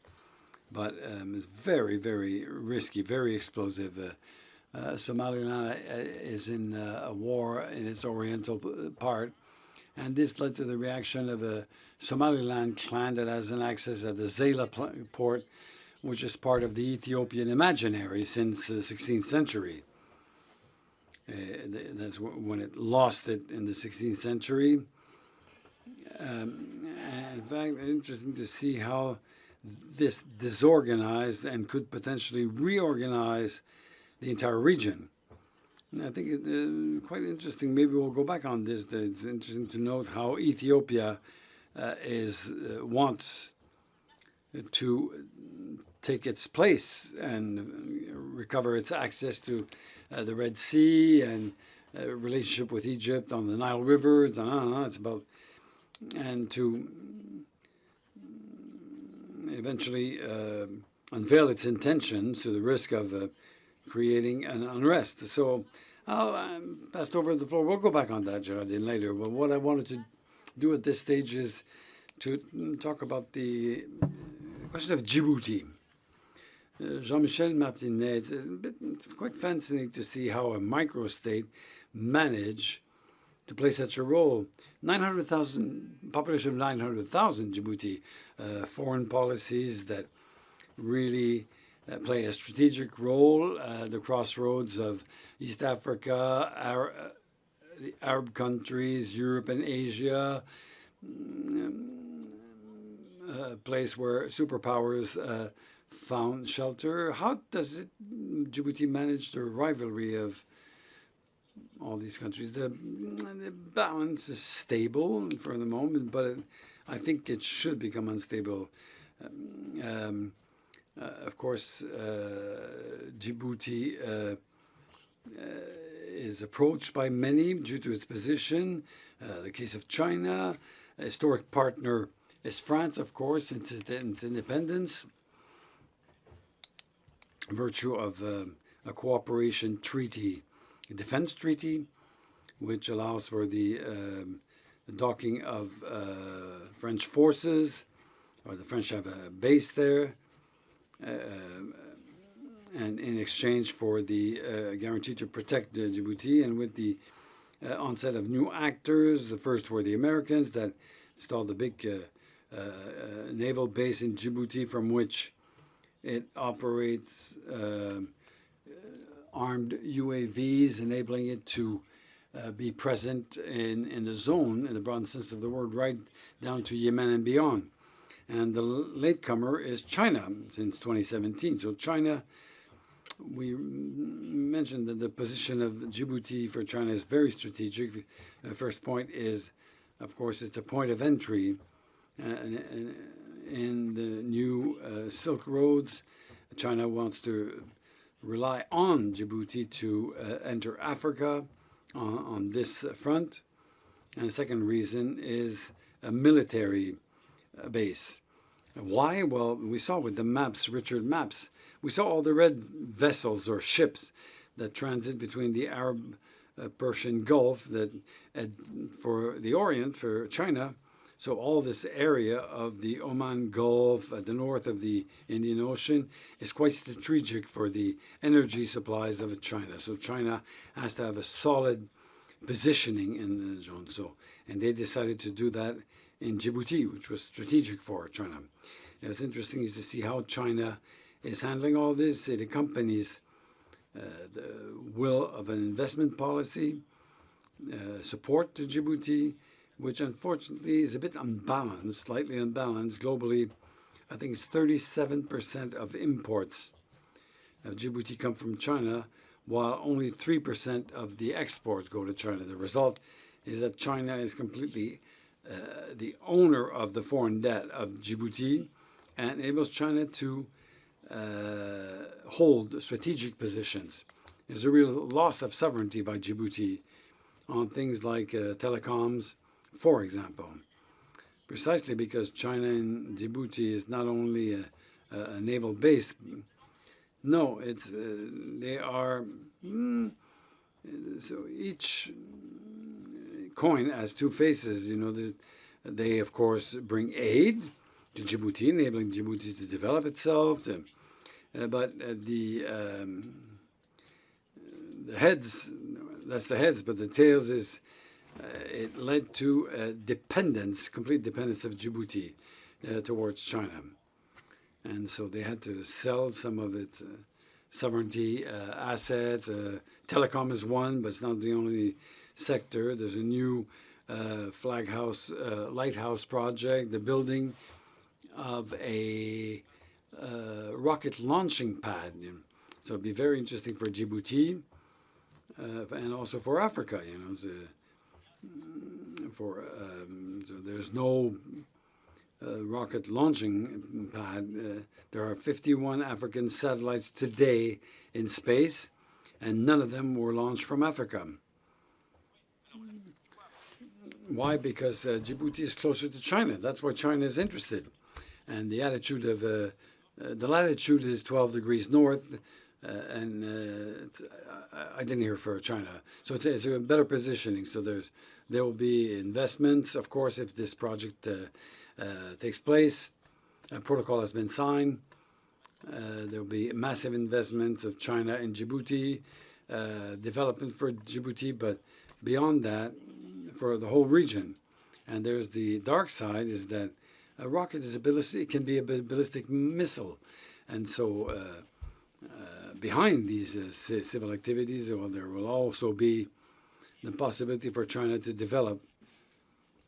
but it's very, very risky, very explosive. Somaliland is in a war in its oriental part, and this led to the reaction of a Somaliland clan that has an access at the Zayla port, which is part of the Ethiopian imaginary since the 16th century. That's when it lost it in the 16th century. And in fact, interesting to see how this disorganized and could potentially reorganize the entire region. And I think it's quite interesting. Maybe we'll go back on this. It's interesting to note how Ethiopia wants to take its place and recover its access to the Red Sea and relationship with Egypt on the Nile River. It's about, and to eventually unveil its intentions to the risk of creating an unrest. So I'll pass over the floor. We'll go back on that, Géraldine, later. But what I wanted to do at this stage is to talk about the question of Djibouti. Jean-Michel Martinet, it's quite fascinating to see how a microstate managed to play such a role. 900,000, population of 900,000 Djibouti, foreign policies that really play a strategic role, the crossroads of East Africa, the Arab countries, Europe and Asia, a place where superpowers found shelter. How does Djibouti manage the rivalry of all these countries? The balance is stable for the moment, but I think it should become unstable. Of course, Djibouti is approached by many due to its position. The case of China, a historic partner is France, of course, since its independence, in virtue of a cooperation treaty, a defense treaty, which allows for the docking of French forces, or the French have a base there, and in exchange for the guarantee to protect Djibouti, and with the onset of new actors, the first were the Americans that installed a big naval base in Djibouti from which it operates armed UAVs, enabling it to be present in the zone, in the broad sense of the word, right down to Yemen and beyond. And the latecomer is China since 2017. So China, we mentioned that the position of Djibouti for China is very strategic. The first point is, of course, it's a point of entry in the new Silk Roads. China wants to rely on Djibouti to enter Africa on this front. And the second reason is a military base. Why? Well, we saw with the maps, Richard maps, we saw all the red vessels or ships that transit between the Arab Persian Gulf that for the Orient, for China, So all this area of the Oman Gulf at the north of the Indian Ocean is quite strategic for the energy supplies of China. So China has to have a solid positioning in the zone. So, and they decided to do that in Djibouti, which was strategic for China. And it's interesting is to see how China is handling all this. It accompanies the will of an investment policy, support to Djibouti, which unfortunately is a bit unbalanced, slightly unbalanced. Globally, I think it's 37% of imports of Djibouti come from China, while only 3% of the exports go to China. The result is that China is completely the owner of the foreign debt of Djibouti, and enables China to hold strategic positions. There's a real loss of sovereignty by Djibouti on things like telecoms, for example, precisely because China in Djibouti is not only a naval base. No, it's they are. So each coin has two faces. You know, they of course bring aid to Djibouti, enabling Djibouti to develop itself. But the heads, that's the heads, but the tails is. It led to dependence, complete dependence of Djibouti towards China. And so they had to sell some of its sovereignty assets. Telecom is one, but it's not the only sector. There's a new lighthouse project, the building of a rocket launching pad. So it'd be very interesting for Djibouti and also for Africa, you know. So there's no rocket launching pad. There are 51 African satellites today in space, and none of them were launched from Africa. Why? Because Djibouti is closer to China. That's why China is interested. And the attitude of the latitude is 12 degrees north, and I didn't hear for China. So it's a better positioning. So there will be investments, of course, if this project takes place. A protocol has been signed. There will be massive investments of China in Djibouti, development for Djibouti, but beyond that, for the whole region. And there's the dark side is that a rocket is it can be a ballistic missile. And so behind these civil activities, well, there will also be the possibility for China to develop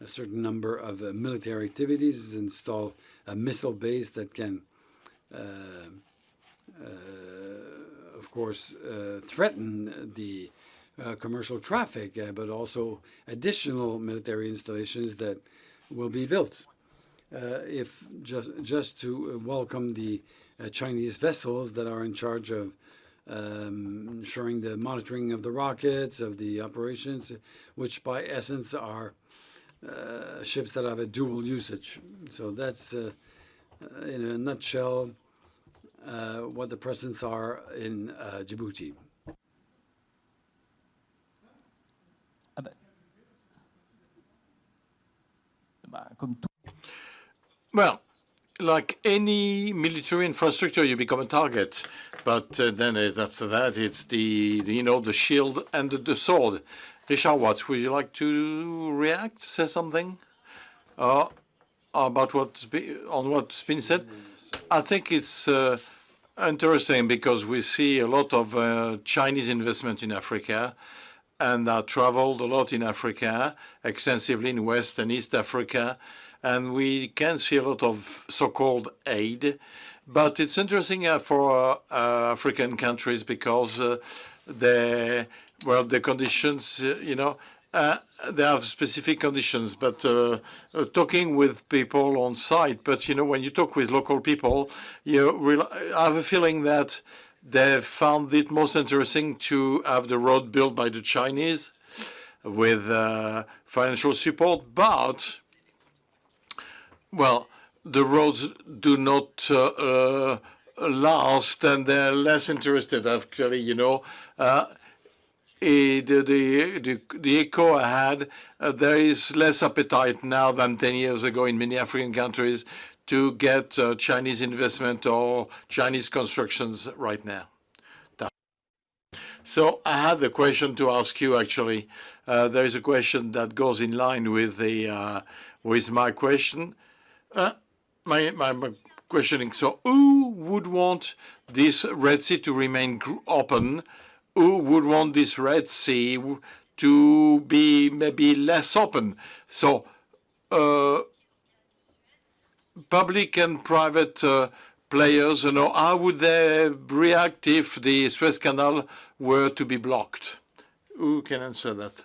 a certain number of military activities, install a missile base that can, of course, threaten the commercial traffic, but also additional military installations that will be built. If just to welcome the Chinese vessels that are in charge of ensuring the monitoring of the rockets, of the operations, which by essence are ships that have a dual usage. So that's, in a nutshell, what the presence are in Djibouti. Well, like any military infrastructure, you become a target. But then after that, it's the shield and the sword. Richard Watts, would you like to react, say something about what's been said? I think it's interesting because we see a lot of Chinese investment in Africa, and I traveled a lot in Africa, extensively in West and East Africa, and we can see a lot of so-called aid. But it's interesting for African countries because the conditions, they have specific conditions. But talking with people on site, but when you talk with local people, I have a feeling that they found it most interesting to have the road built by the Chinese with financial support, but well, the roads do not last, and they're less interested. Actually, the echo I had, there is less appetite now than 10 years ago in many African countries to get Chinese investment or Chinese constructions right now. So I had a question to ask you, actually. There is a question that goes in line with my question. My questioning. So who would want this Red Sea to remain open? Who would want this Red Sea to be maybe less open? So public and private players, how would they react if the Suez Canal were to be blocked? Who can answer that?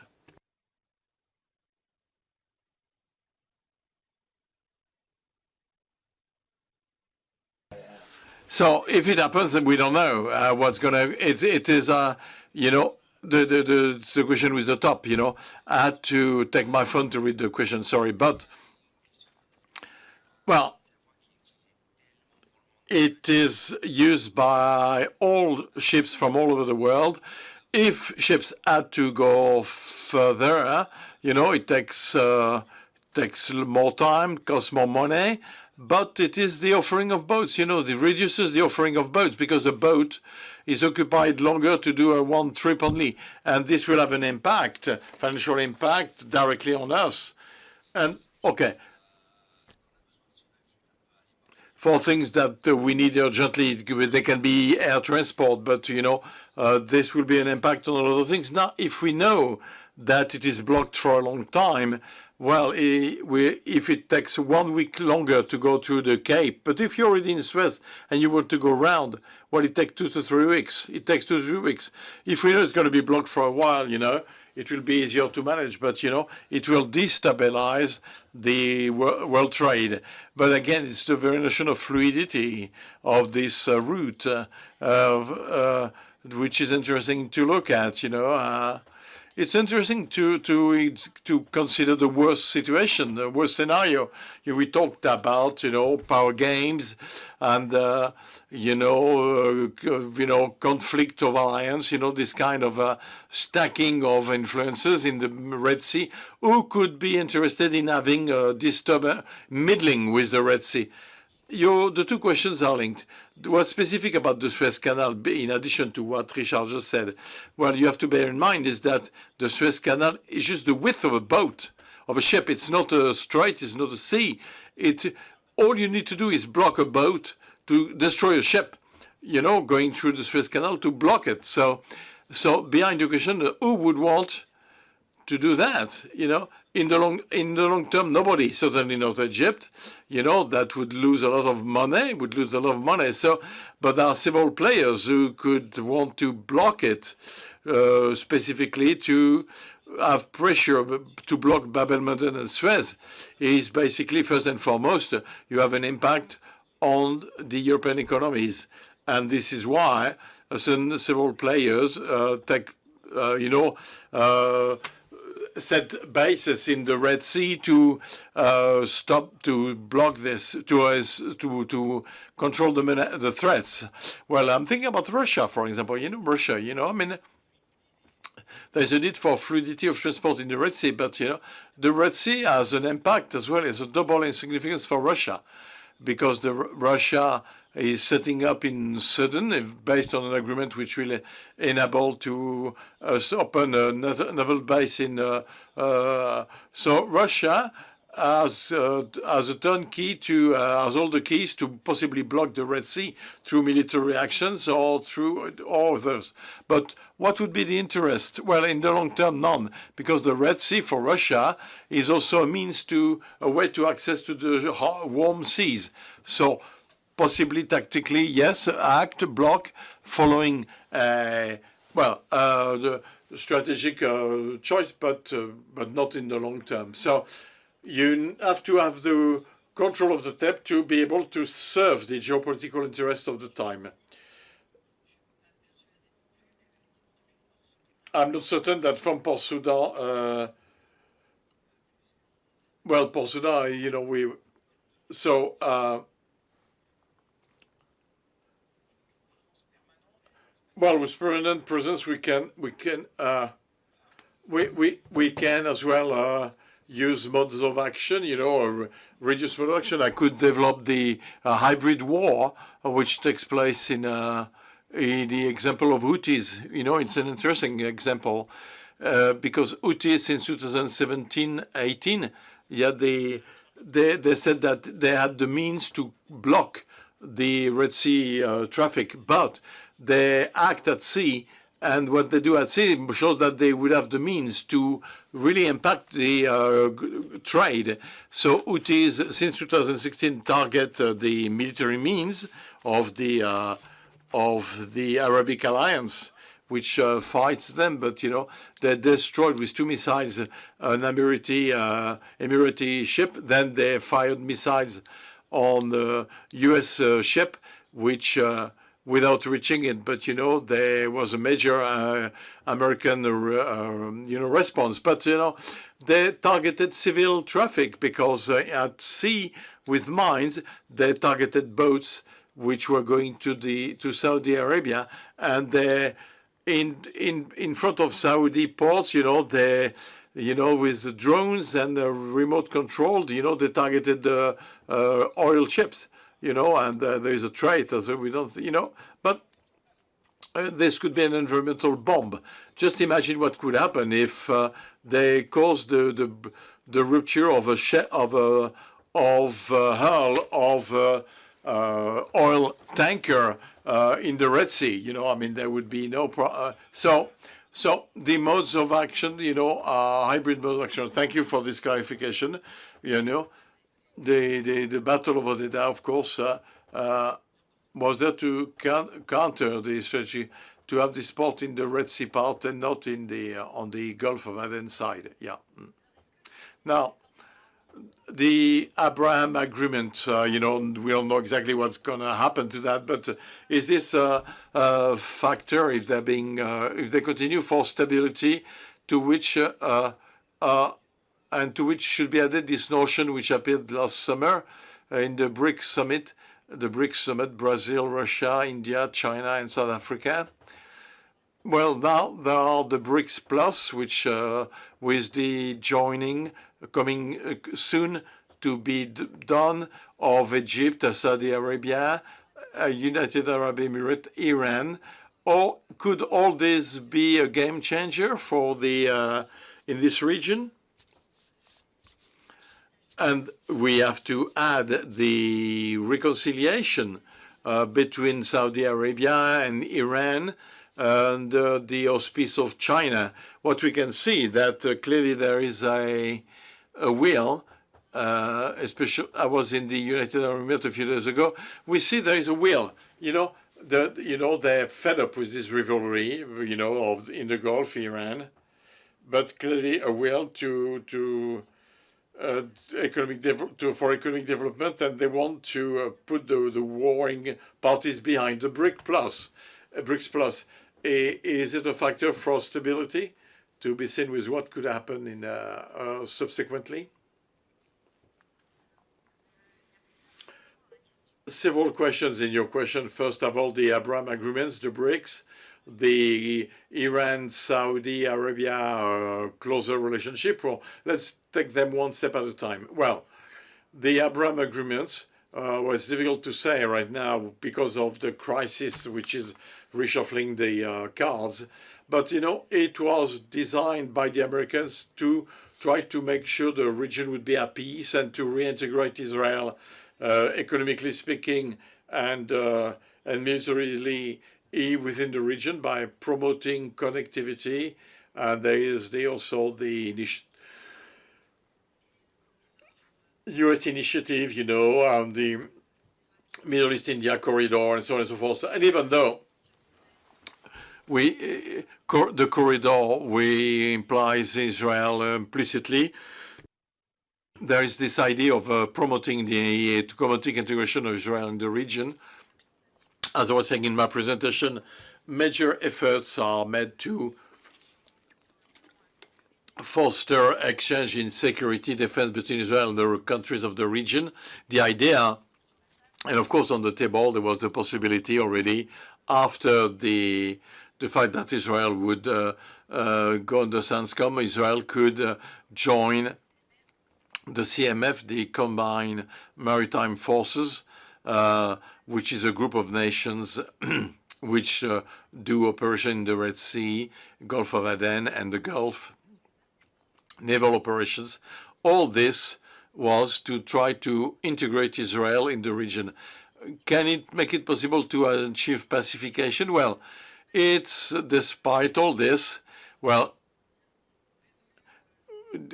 So if it happens, then we don't know what's going to. It is, the question with the top. I had to take my phone to read the question. Sorry, but well, it is used by all ships from all over the world. If ships had to go further, it takes more time, costs more money. But it is the offering of boats, it reduces the offering of boats because the boat is occupied longer to do a one trip only. And this will have an impact, financial impact directly on us. And okay, for things that we need urgently, they can be air transport, but this will be an impact on a lot of things. Now, if we know that it is blocked for a long time, well, if it takes 1 week longer to go through the Cape, but if you're already in Suez and you want to go round, well, it takes 2 to 3 weeks. It takes 2 to 3 weeks. If we know it's going to be blocked for a while, it will be easier to manage, but, it will destabilize the world trade. But again, it's the very notion of fluidity of this route, which is interesting to look at, It's interesting to consider the worst situation, the worst scenario. We talked about, power games and, conflict of alliance, this kind of stacking of influences in the Red Sea. Who could be interested in having middling with the Red Sea? The two questions are linked. What's specific about the Suez Canal, in addition to what Richard just said, well, you have to bear in mind is that the Suez Canal is just the width of a boat, of a ship. It's not a strait, it's not a sea. All you need to do is block a boat to destroy a ship, going through the Suez Canal to block it. So behind the question, who would want to do that, in the long term, nobody, certainly not Egypt, that would lose a lot of money, So, but there are several players who could want to block it, specifically to have pressure to block Bab el-Mandeb and Suez. Is basically, first and foremost, you have an impact on the European economies. And this is why several players set bases in the Red Sea to block this, to control the threats. Well, I'm thinking about Russia, for example. Russia. There's a need for fluidity of transport in the Red Sea, but the Red Sea has an impact as well as a double significance for Russia, because Russia is setting up in Sudan, based on an agreement which will enable to open a naval base in. So Russia has a turnkey has all the keys to possibly block the Red Sea through military actions or through others. But what would be the interest? Well, in the long term, none, because the Red Sea for Russia is also a way to access to the warm seas. So possibly tactically, yes, block, following the strategic choice, but not in the long term. So you have to have the control of the TEP to be able to serve the geopolitical interest of the time. I'm not certain that from Port Sudan, Port Sudan, Well, with permanent presence, we can as well use modes of action, or reduce mode of action. I could develop the hybrid war, which takes place in the example of Houthis. It's an interesting example because Houthis since 2017-18, yeah, they said that they had the means to block the Red Sea traffic, but they act at sea, and what they do at sea shows that they would have the means to really impact the trade. So Houthis, since 2016, target the military means of the Arabic alliance, which fights them. But they destroyed with 2 missiles an Emirati ship. Then they fired missiles on the U.S. ship, which without reaching it, but there was a major American response. But they targeted civil traffic because at sea with mines they targeted boats which were going to Saudi Arabia, and they in front of Saudi ports, they with the drones and the remote controlled, they targeted the oil ships. And there is a trait, so we don't, but this could be an environmental bomb. Just imagine what could happen if they caused the rupture of a hull of oil tanker in the Red Sea. There would be no so the modes of action, are hybrid modes of action. Thank you for this clarification. The Battle of Odessa, of course, was there to counter the strategy to have this port in the Red Sea part and not in the on the Gulf of Aden side. Yeah. Now, the Abraham Agreement, we don't know exactly what's going to happen to that, but is this a factor if they're being if they continue for stability, to which and to which should be added this notion which appeared last summer in the BRICS summit, Brazil, Russia, India, China, and South Africa. Well, now there are the BRICS Plus, which with the joining coming soon to be done of Egypt, Saudi Arabia, United Arab Emirates, Iran. Or could all this be a game changer for the in this region? And we have to add the reconciliation between Saudi Arabia and Iran and the auspice of China. What we can see that clearly there is a will, especially I was in the United Arab Emirates a few days ago. We see there is a will. They're fed up with this rivalry, in the Gulf, Iran, but clearly a will for economic development, and they want to put the warring parties behind the BRICS Plus. Is it a factor for stability? To be seen with what could happen in subsequently. Several questions in your question. First of all, the Abraham agreements, the BRICS, the Iran-Saudi Arabia closer relationship. Well, let's take them one step at a time. Well, the Abraham agreements was difficult to say right now because of the crisis, which is reshuffling the cards. But, it was designed by the Americans to try to make sure the region would be at peace and to reintegrate Israel, economically speaking, and militarily within the region by promoting connectivity. There is also the U.S. initiative, on the Middle East India corridor and so on and so forth. And even though the corridor implies Israel implicitly, there is this idea of promoting the diplomatic integration of Israel in the region. As I was saying in my presentation, major efforts are made to foster exchange in security defense between Israel and the countries of the region. The idea, and of course on the table there was the possibility already after the fact that Israel would go under CENTCOM, Israel could join the CMF, the Combined Maritime Forces, which is a group of nations which do operation in the Red Sea, Gulf of Aden, and the Gulf, naval operations. All this was to try to integrate Israel in the region. Can it make it possible to achieve pacification? Well, it's despite all this, well,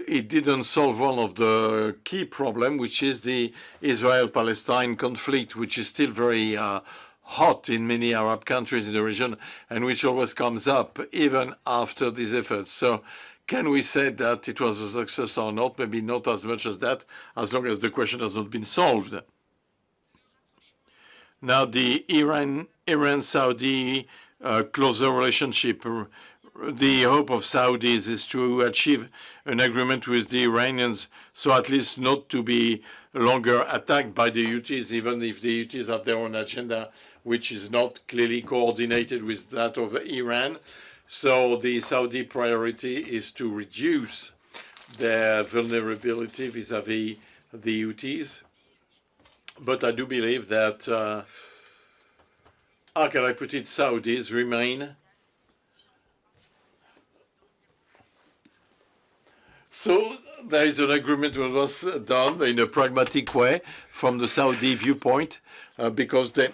it didn't solve one of the key problems, which is the Israel-Palestine conflict, which is still very hot in many Arab countries in the region, and which always comes up even after these efforts. So can we say that it was a success or not? Maybe not as much as that, as long as the question has not been solved. Now, the Iran-Saudi closer relationship. The hope of Saudis is to achieve an agreement with the Iranians, so at least not to be longer attacked by the Houthis, even if the Houthis have their own agenda, which is not clearly coordinated with that of Iran. So the Saudi priority is to reduce their vulnerability vis-à-vis the Houthis. But I do believe that, how can I put it, Saudis remain. So there is an agreement that was done in a pragmatic way from the Saudi viewpoint, because they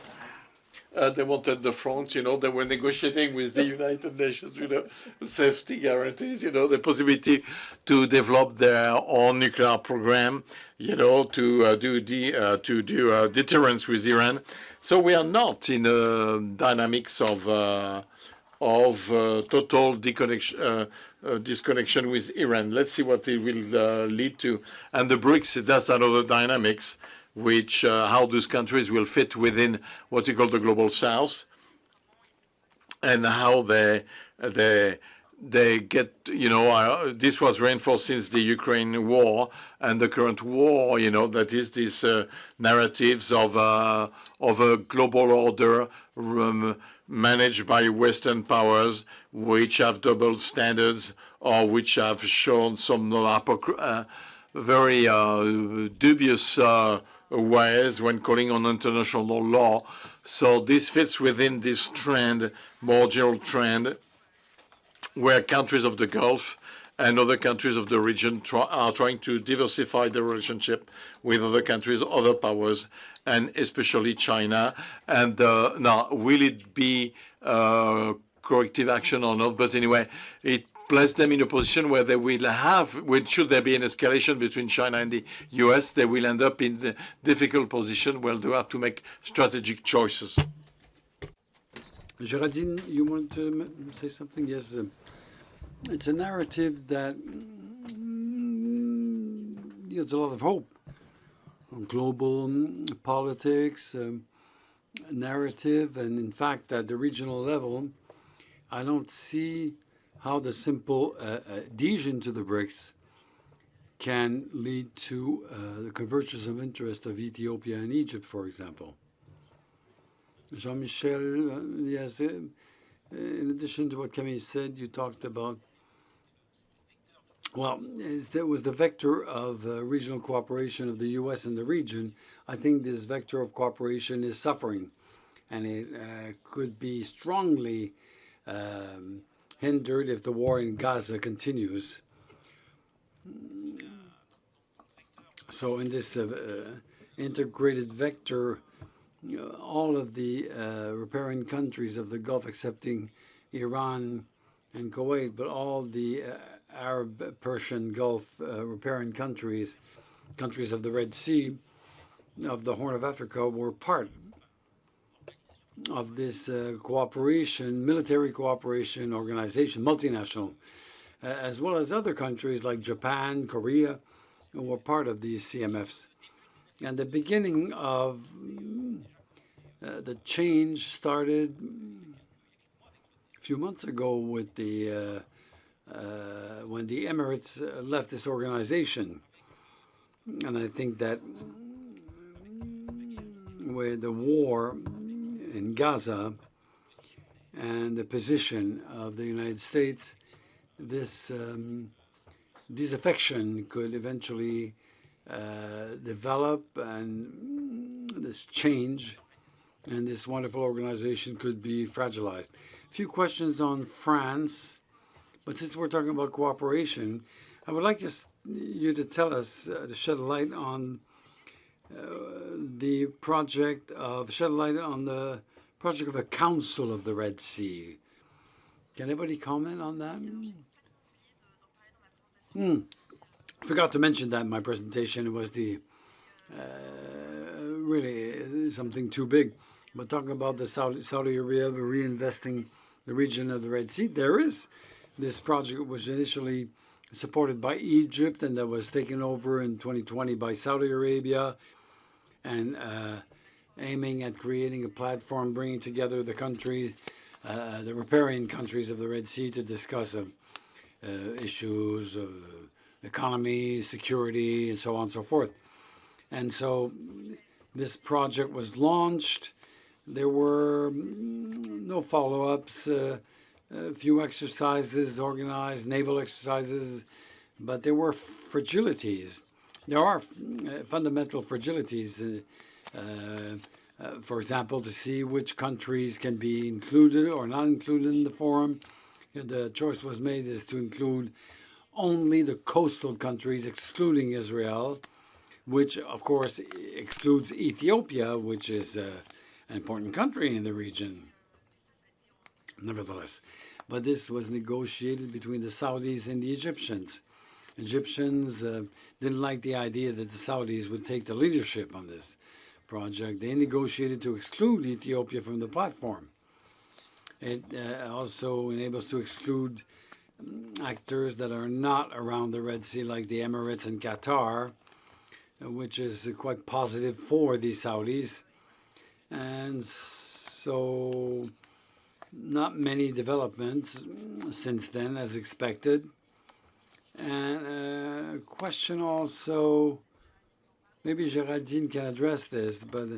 wanted the front, they were negotiating with the United Nations, safety guarantees, the possibility to develop their own nuclear program, to do deterrence with Iran. So we are not in a dynamics of total disconnection with Iran. Let's see what it will lead to. And the BRICS, that's another dynamics, which how those countries will fit within what you call the global south, and how they get, this was reinforced since the Ukraine war and the current war, that is these narratives of a global order managed by Western powers, which have double standards or which have shown some very dubious ways when calling on international law. So this fits within this trend, more general trend, where countries of the Gulf and other countries of the region are trying to diversify their relationship with other countries, other powers, and especially China. And now, will it be corrective action or not? But anyway, it placed them in a position where they will have, should there be an escalation between China and the US, they will end up in the difficult position where they have to make strategic choices. Géraldine, you want to say something? Yes. It's a narrative that gives a lot of hope on global politics, narrative, and in fact, at the regional level, I don't see how the simple adhesion to the BRICS can lead to the convergence of interest of Ethiopia and Egypt, for example. Jean-Michel, yes, in addition to what Camille said, you talked about, well, there was the vector of regional cooperation of the U.S. in the region. I think this vector of cooperation is suffering, and it could be strongly hindered if the war in Gaza continues. So in this integrated vector, all of the riparian countries of the Gulf, excepting Iran and Kuwait, but all the Arab, Persian Gulf riparian countries, countries of the Red Sea, of the Horn of Africa, were part of this cooperation, military cooperation organization, multinational, as well as other countries like Japan, Korea, who were part of these CMFs. And the beginning of the change started a few months ago with the when the Emirates left this organization. And I think that with the war in Gaza, and the position of the United States, this disaffection could eventually develop, and this change and this wonderful organization could be fragilized. A few questions on France, but since we're talking about cooperation, I would like you to tell us, to shed a light on the project of a Council of the Red Sea. Can anybody comment on that? Forgot to mention that in my presentation. It was really something too big. But talking about the Saudi Arabia reinvesting the region of the Red Sea, there is this project was initially supported by Egypt and that was taken over in 2020 by Saudi Arabia, and aiming at creating a platform, bringing together the countries, the riparian countries of the Red Sea, to discuss issues of economy, security, and so on and so forth. And so this project was launched. There were no follow-ups, a few exercises organized, naval exercises, but there were fragilities. There are fundamental fragilities, for example, to see which countries can be included or not included in the forum. The choice was made is to include only the coastal countries, excluding Israel, which of course excludes Ethiopia, which is an important country in the region, nevertheless. But this was negotiated between the Saudis and the Egyptians. Egyptians didn't like the idea that the Saudis would take the leadership on this project. They negotiated to exclude Ethiopia from the platform. It also enables to exclude actors that are not around the Red Sea, like the Emirates and Qatar, which is quite positive for the Saudis. And so not many developments since then, as expected. And a question also, maybe Géraldine can address this, but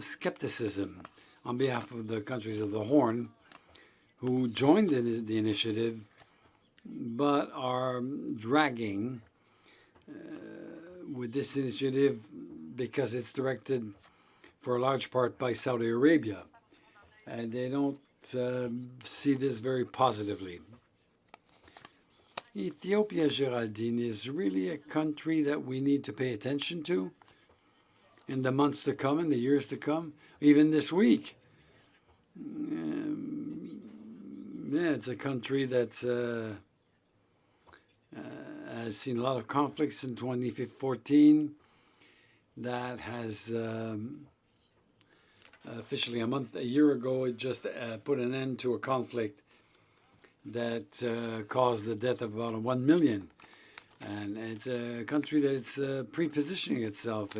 skepticism on behalf of the countries of the Horn who joined the initiative but are dragging with this initiative because it's directed for a large part by Saudi Arabia. And they don't see this very positively. Ethiopia, Géraldine, is really a country that we need to pay attention to in the months to come, in the years to come, even this week. Yeah, it's a country that has seen a lot of conflicts in 2014, that has officially a year ago, it just put an end to a conflict that caused the death of about 1 million. And it's a country that is pre-positioning itself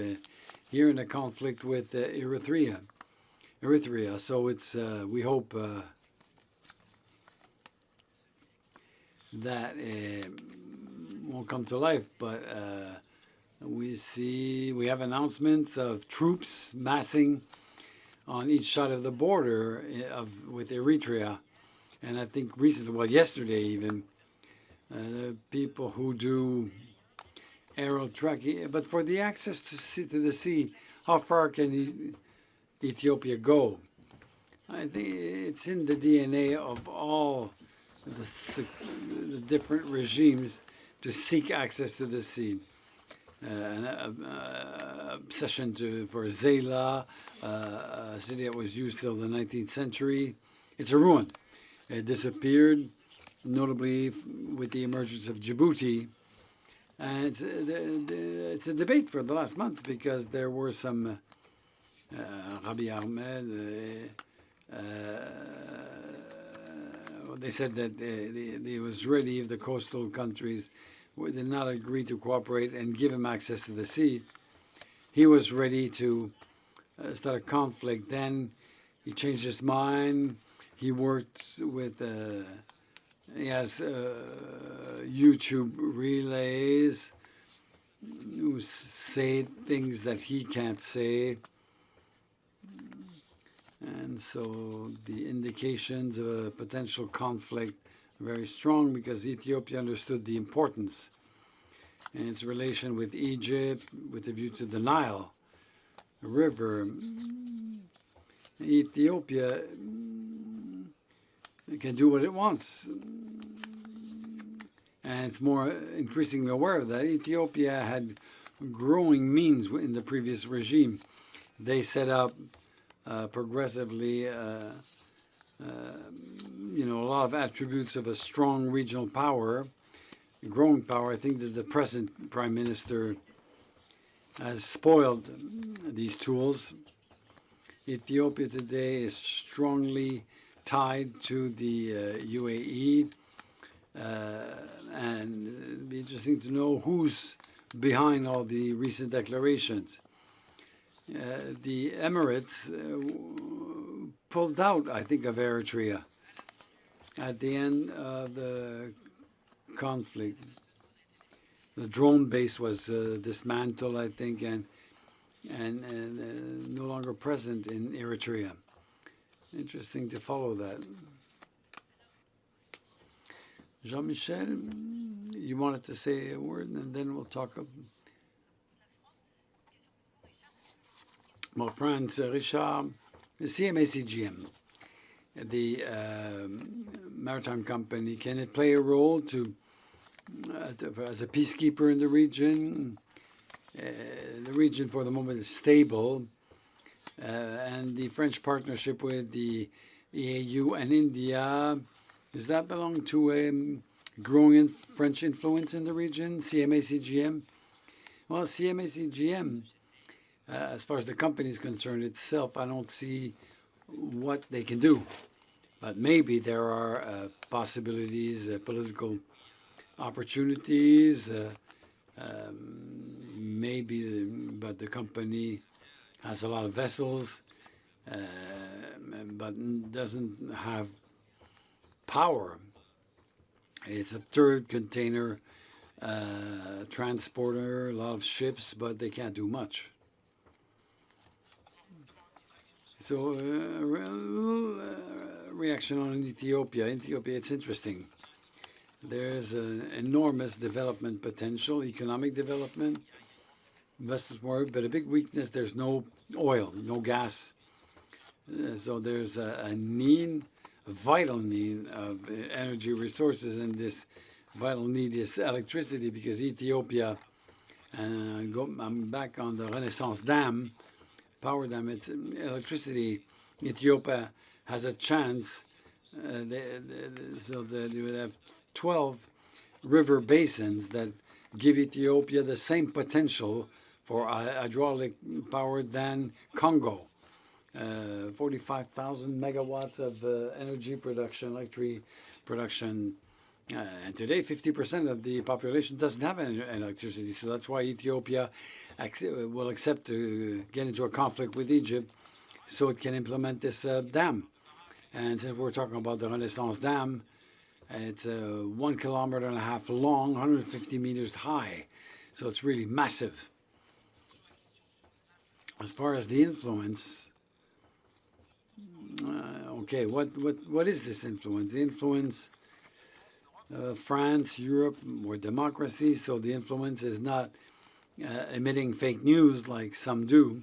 here in a conflict with Eritrea. So it's we hope that won't come to life, but we have announcements of troops massing on each side of the border with Eritrea. And I think recently, well, yesterday even, people who do aerial tracking, but for the access to the sea, how far can Ethiopia go? I think it's in the DNA of all the different regimes to seek access to the sea. An obsession for Zela, a city that was used till the 19th century. It's a ruin. It disappeared, notably with the emergence of Djibouti. And it's a debate for the last months because there were some Abiy Ahmed. They said that they was ready if the coastal countries did not agree to cooperate and give him access to the sea. He was ready to start a conflict. Then he changed his mind. He worked with, he has YouTube relays who say things that he can't say. And so the indications of a potential conflict are very strong because Ethiopia understood the importance in its relation with Egypt with a view to the Nile River. Ethiopia can do what it wants. And it's more increasingly aware of that. Ethiopia had growing means in the previous regime. They set up progressively, a lot of attributes of a strong regional power, growing power. I think that the present Prime Minister has spoiled these tools. Ethiopia today is strongly tied to the UAE, and it'd be interesting to know who's behind all the recent declarations. The Emirates pulled out, I think, of Eritrea at the end of the conflict. The drone base was dismantled, I think, and no longer present in Eritrea. Interesting to follow that. Jean-Michel, you wanted to say a word, and then we'll talk about France. Richard, the CMA-CGM, the maritime company, can it play a role as a peacekeeper in the region? The region for the moment is stable, and the French partnership with the EAU and India, does that belong to a growing French influence in the region, CMA-CGM? Well, CMA-CGM, as far as the company is concerned itself, I don't see what they can do. But maybe there are possibilities, political opportunities, but the company has a lot of vessels, but doesn't have power. It's a third container transporter, a lot of ships, but they can't do much. So, reaction on Ethiopia. Ethiopia, it's interesting. There's an enormous development potential, economic development, investors work, but a big weakness, there's no oil, no gas. So there's a need, a vital need of energy resources, and this vital need is electricity, because Ethiopia, I'm back on the Renaissance Dam, power dam, it's electricity. Ethiopia has a chance, so that you would have 12 river basins that give Ethiopia the same potential for hydraulic power than Congo. 45,000 megawatts of energy production, electricity production. And today, 50% of the population doesn't have electricity. So that's why Ethiopia will accept to get into a conflict with Egypt so it can implement this dam. And since we're talking about the Renaissance Dam, it's 1.5 kilometers long, 150 meters high. So it's really massive. As far as the influence, okay, what is this influence? The influence, France, Europe, more democracy, so the influence is not emitting fake news like some do,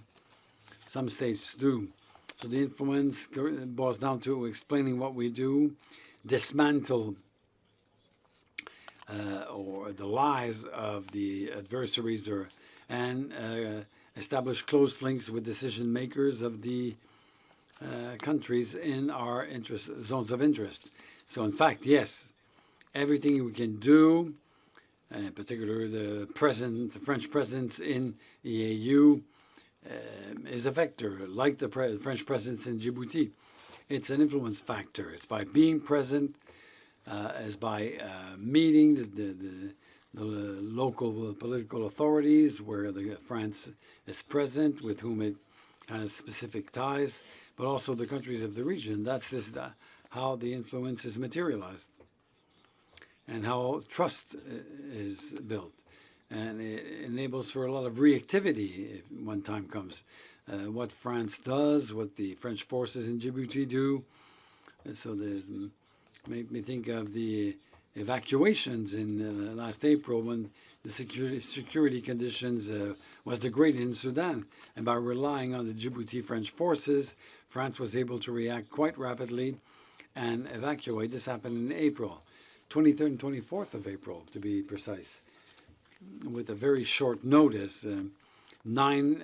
some states do. So the influence boils down to explaining what we do, dismantle or the lies of the adversaries, and establish close links with decision makers of the countries in our zones of interest. So in fact, yes, everything we can do, in particular the French presence in EAU, is a vector, like the French presence in Djibouti. It's an influence factor. It's by being present, as by meeting the local political authorities where France is present, with whom it has specific ties, but also the countries of the region. That's how the influence is materialized and how trust is built. And it enables for a lot of reactivity when time comes. what France does, what the French forces in Djibouti do. So there's made me think of the evacuations in last April when the security conditions was degraded in Sudan. And by relying on the Djibouti French forces, France was able to react quite rapidly and evacuate. This happened in April, 23rd and 24th of April, to be precise, with a very short notice. 9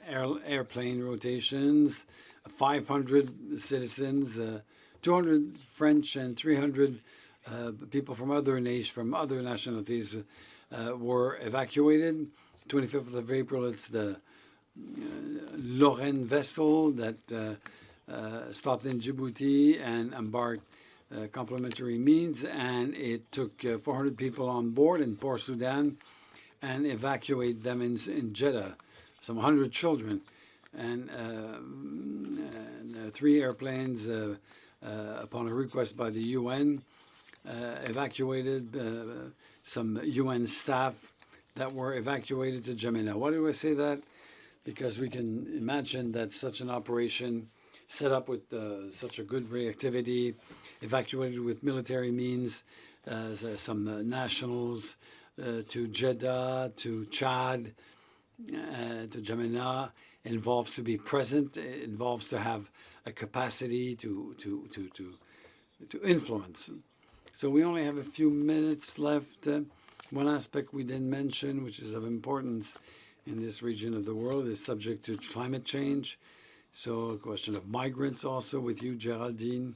airplane rotations, 500 citizens, 200 French and 300 people from other nations, from other nationalities, were evacuated. 25th of April, it's the Lorraine vessel that stopped in Djibouti and embarked complementary means, and it took 400 people on board in Port Sudan and evacuated them in Jeddah, some 100 children, and 3 airplanes, upon a request by the UN, evacuated some UN staff that were evacuated to N'Djamena. Why do I say that? Because we can imagine that such an operation set up with such a good reactivity, evacuated with military means, some nationals to Jeddah, to Chad, to N'Djamena, involves to be present, it involves to have a capacity to influence. So we only have a few minutes left. One aspect we didn't mention, which is of importance in this region of the world, is subject to climate change. So a question of migrants also with you, Géraldine.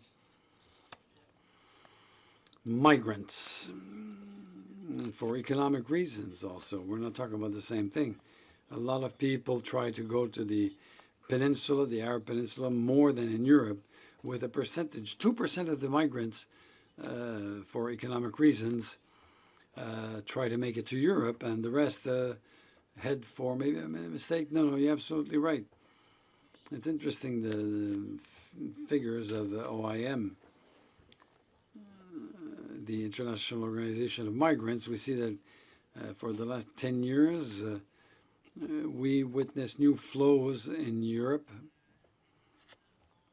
Migrants, for economic reasons also. We're not talking about the same thing. A lot of people try to go to the peninsula, the Arab Peninsula, more than in Europe, with a percentage. 2% of the migrants, for economic reasons, try to make it to Europe, and the rest head for, maybe I made a mistake. No, you're absolutely right. It's interesting, the figures of the OIM, the International Organization of Migrants. We see that for the last 10 years, we witnessed new flows in Europe,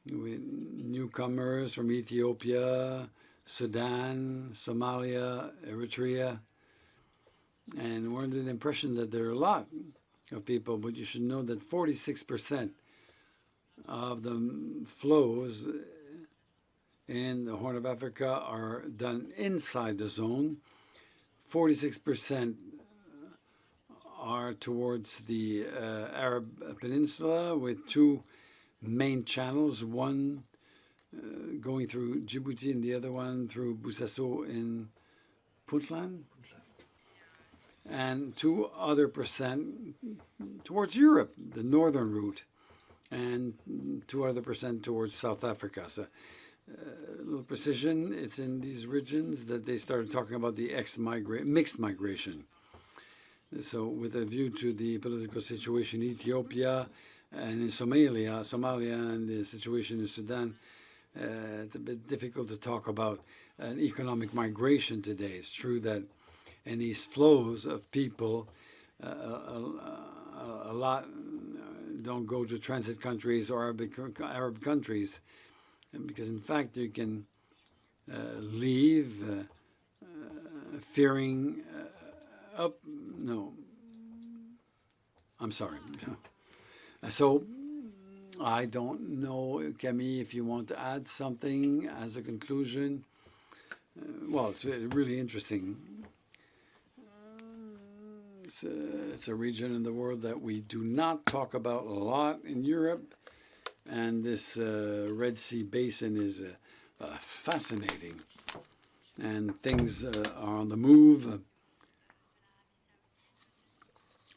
with newcomers from Ethiopia, Sudan, Somalia, Eritrea, and we're under the impression that there are a lot of people, but you should know that 46% of the flows in the Horn of Africa are done inside the zone. 46% are towards the Arab Peninsula, with 2 main channels, one going through Djibouti and the other one through Boussasso in Puntland, and 2 other percent towards Europe, the northern route, and 2 other percent towards South Africa. So a little precision, it's in these regions that they started talking about the mixed migration. So with a view to the political situation in Ethiopia and in Somalia and the situation in Sudan, it's a bit difficult to talk about an economic migration today. It's true that in these flows of people, a lot don't go to transit countries or Arab countries, because in fact you can leave fearing no, I'm sorry. So I don't know, Camille, if you want to add something as a conclusion. Well, it's really interesting. It's a region in the world that we do not talk about a lot in Europe, and this Red Sea basin is fascinating, and things are on the move.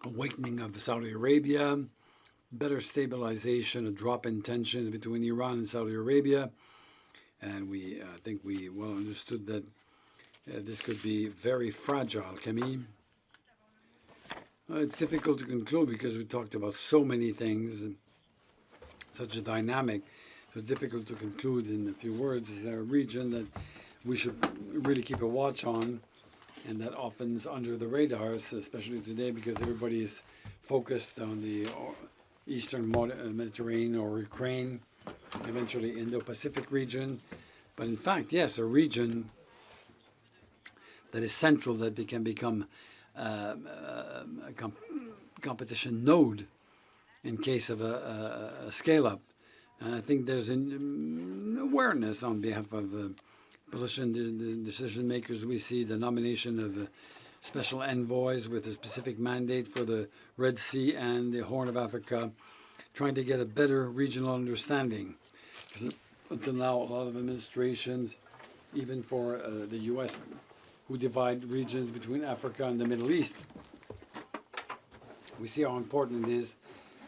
Awakening of Saudi Arabia, better stabilization, a drop in tensions between Iran and Saudi Arabia, and I think we well understood that this could be very fragile. Camille? It's difficult to conclude because we talked about so many things, such a dynamic. So it's difficult to conclude in a few words. It's a region that we should really keep a watch on, and that often is under the radars, especially today, because everybody is focused on the Eastern Mediterranean or Ukraine, eventually Indo-Pacific region. But in fact, yes, a region that is central, that can become a competition node in case of a scale-up. And I think there's an awareness on behalf of politician decision makers. We see the nomination of special envoys with a specific mandate for the Red Sea and the Horn of Africa, trying to get a better regional understanding. Because until now, a lot of administrations, even for the U.S., who divide regions between Africa and the Middle East, we see how important it is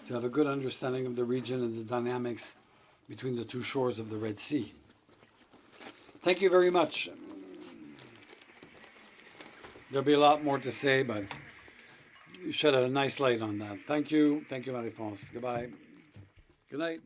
to have a good understanding of the region and the dynamics between the two shores of the Red Sea. Thank you very much. There'll be a lot more to say, but you shed a nice light on that. Thank you. Thank you, Marie-France. Goodbye. Good night.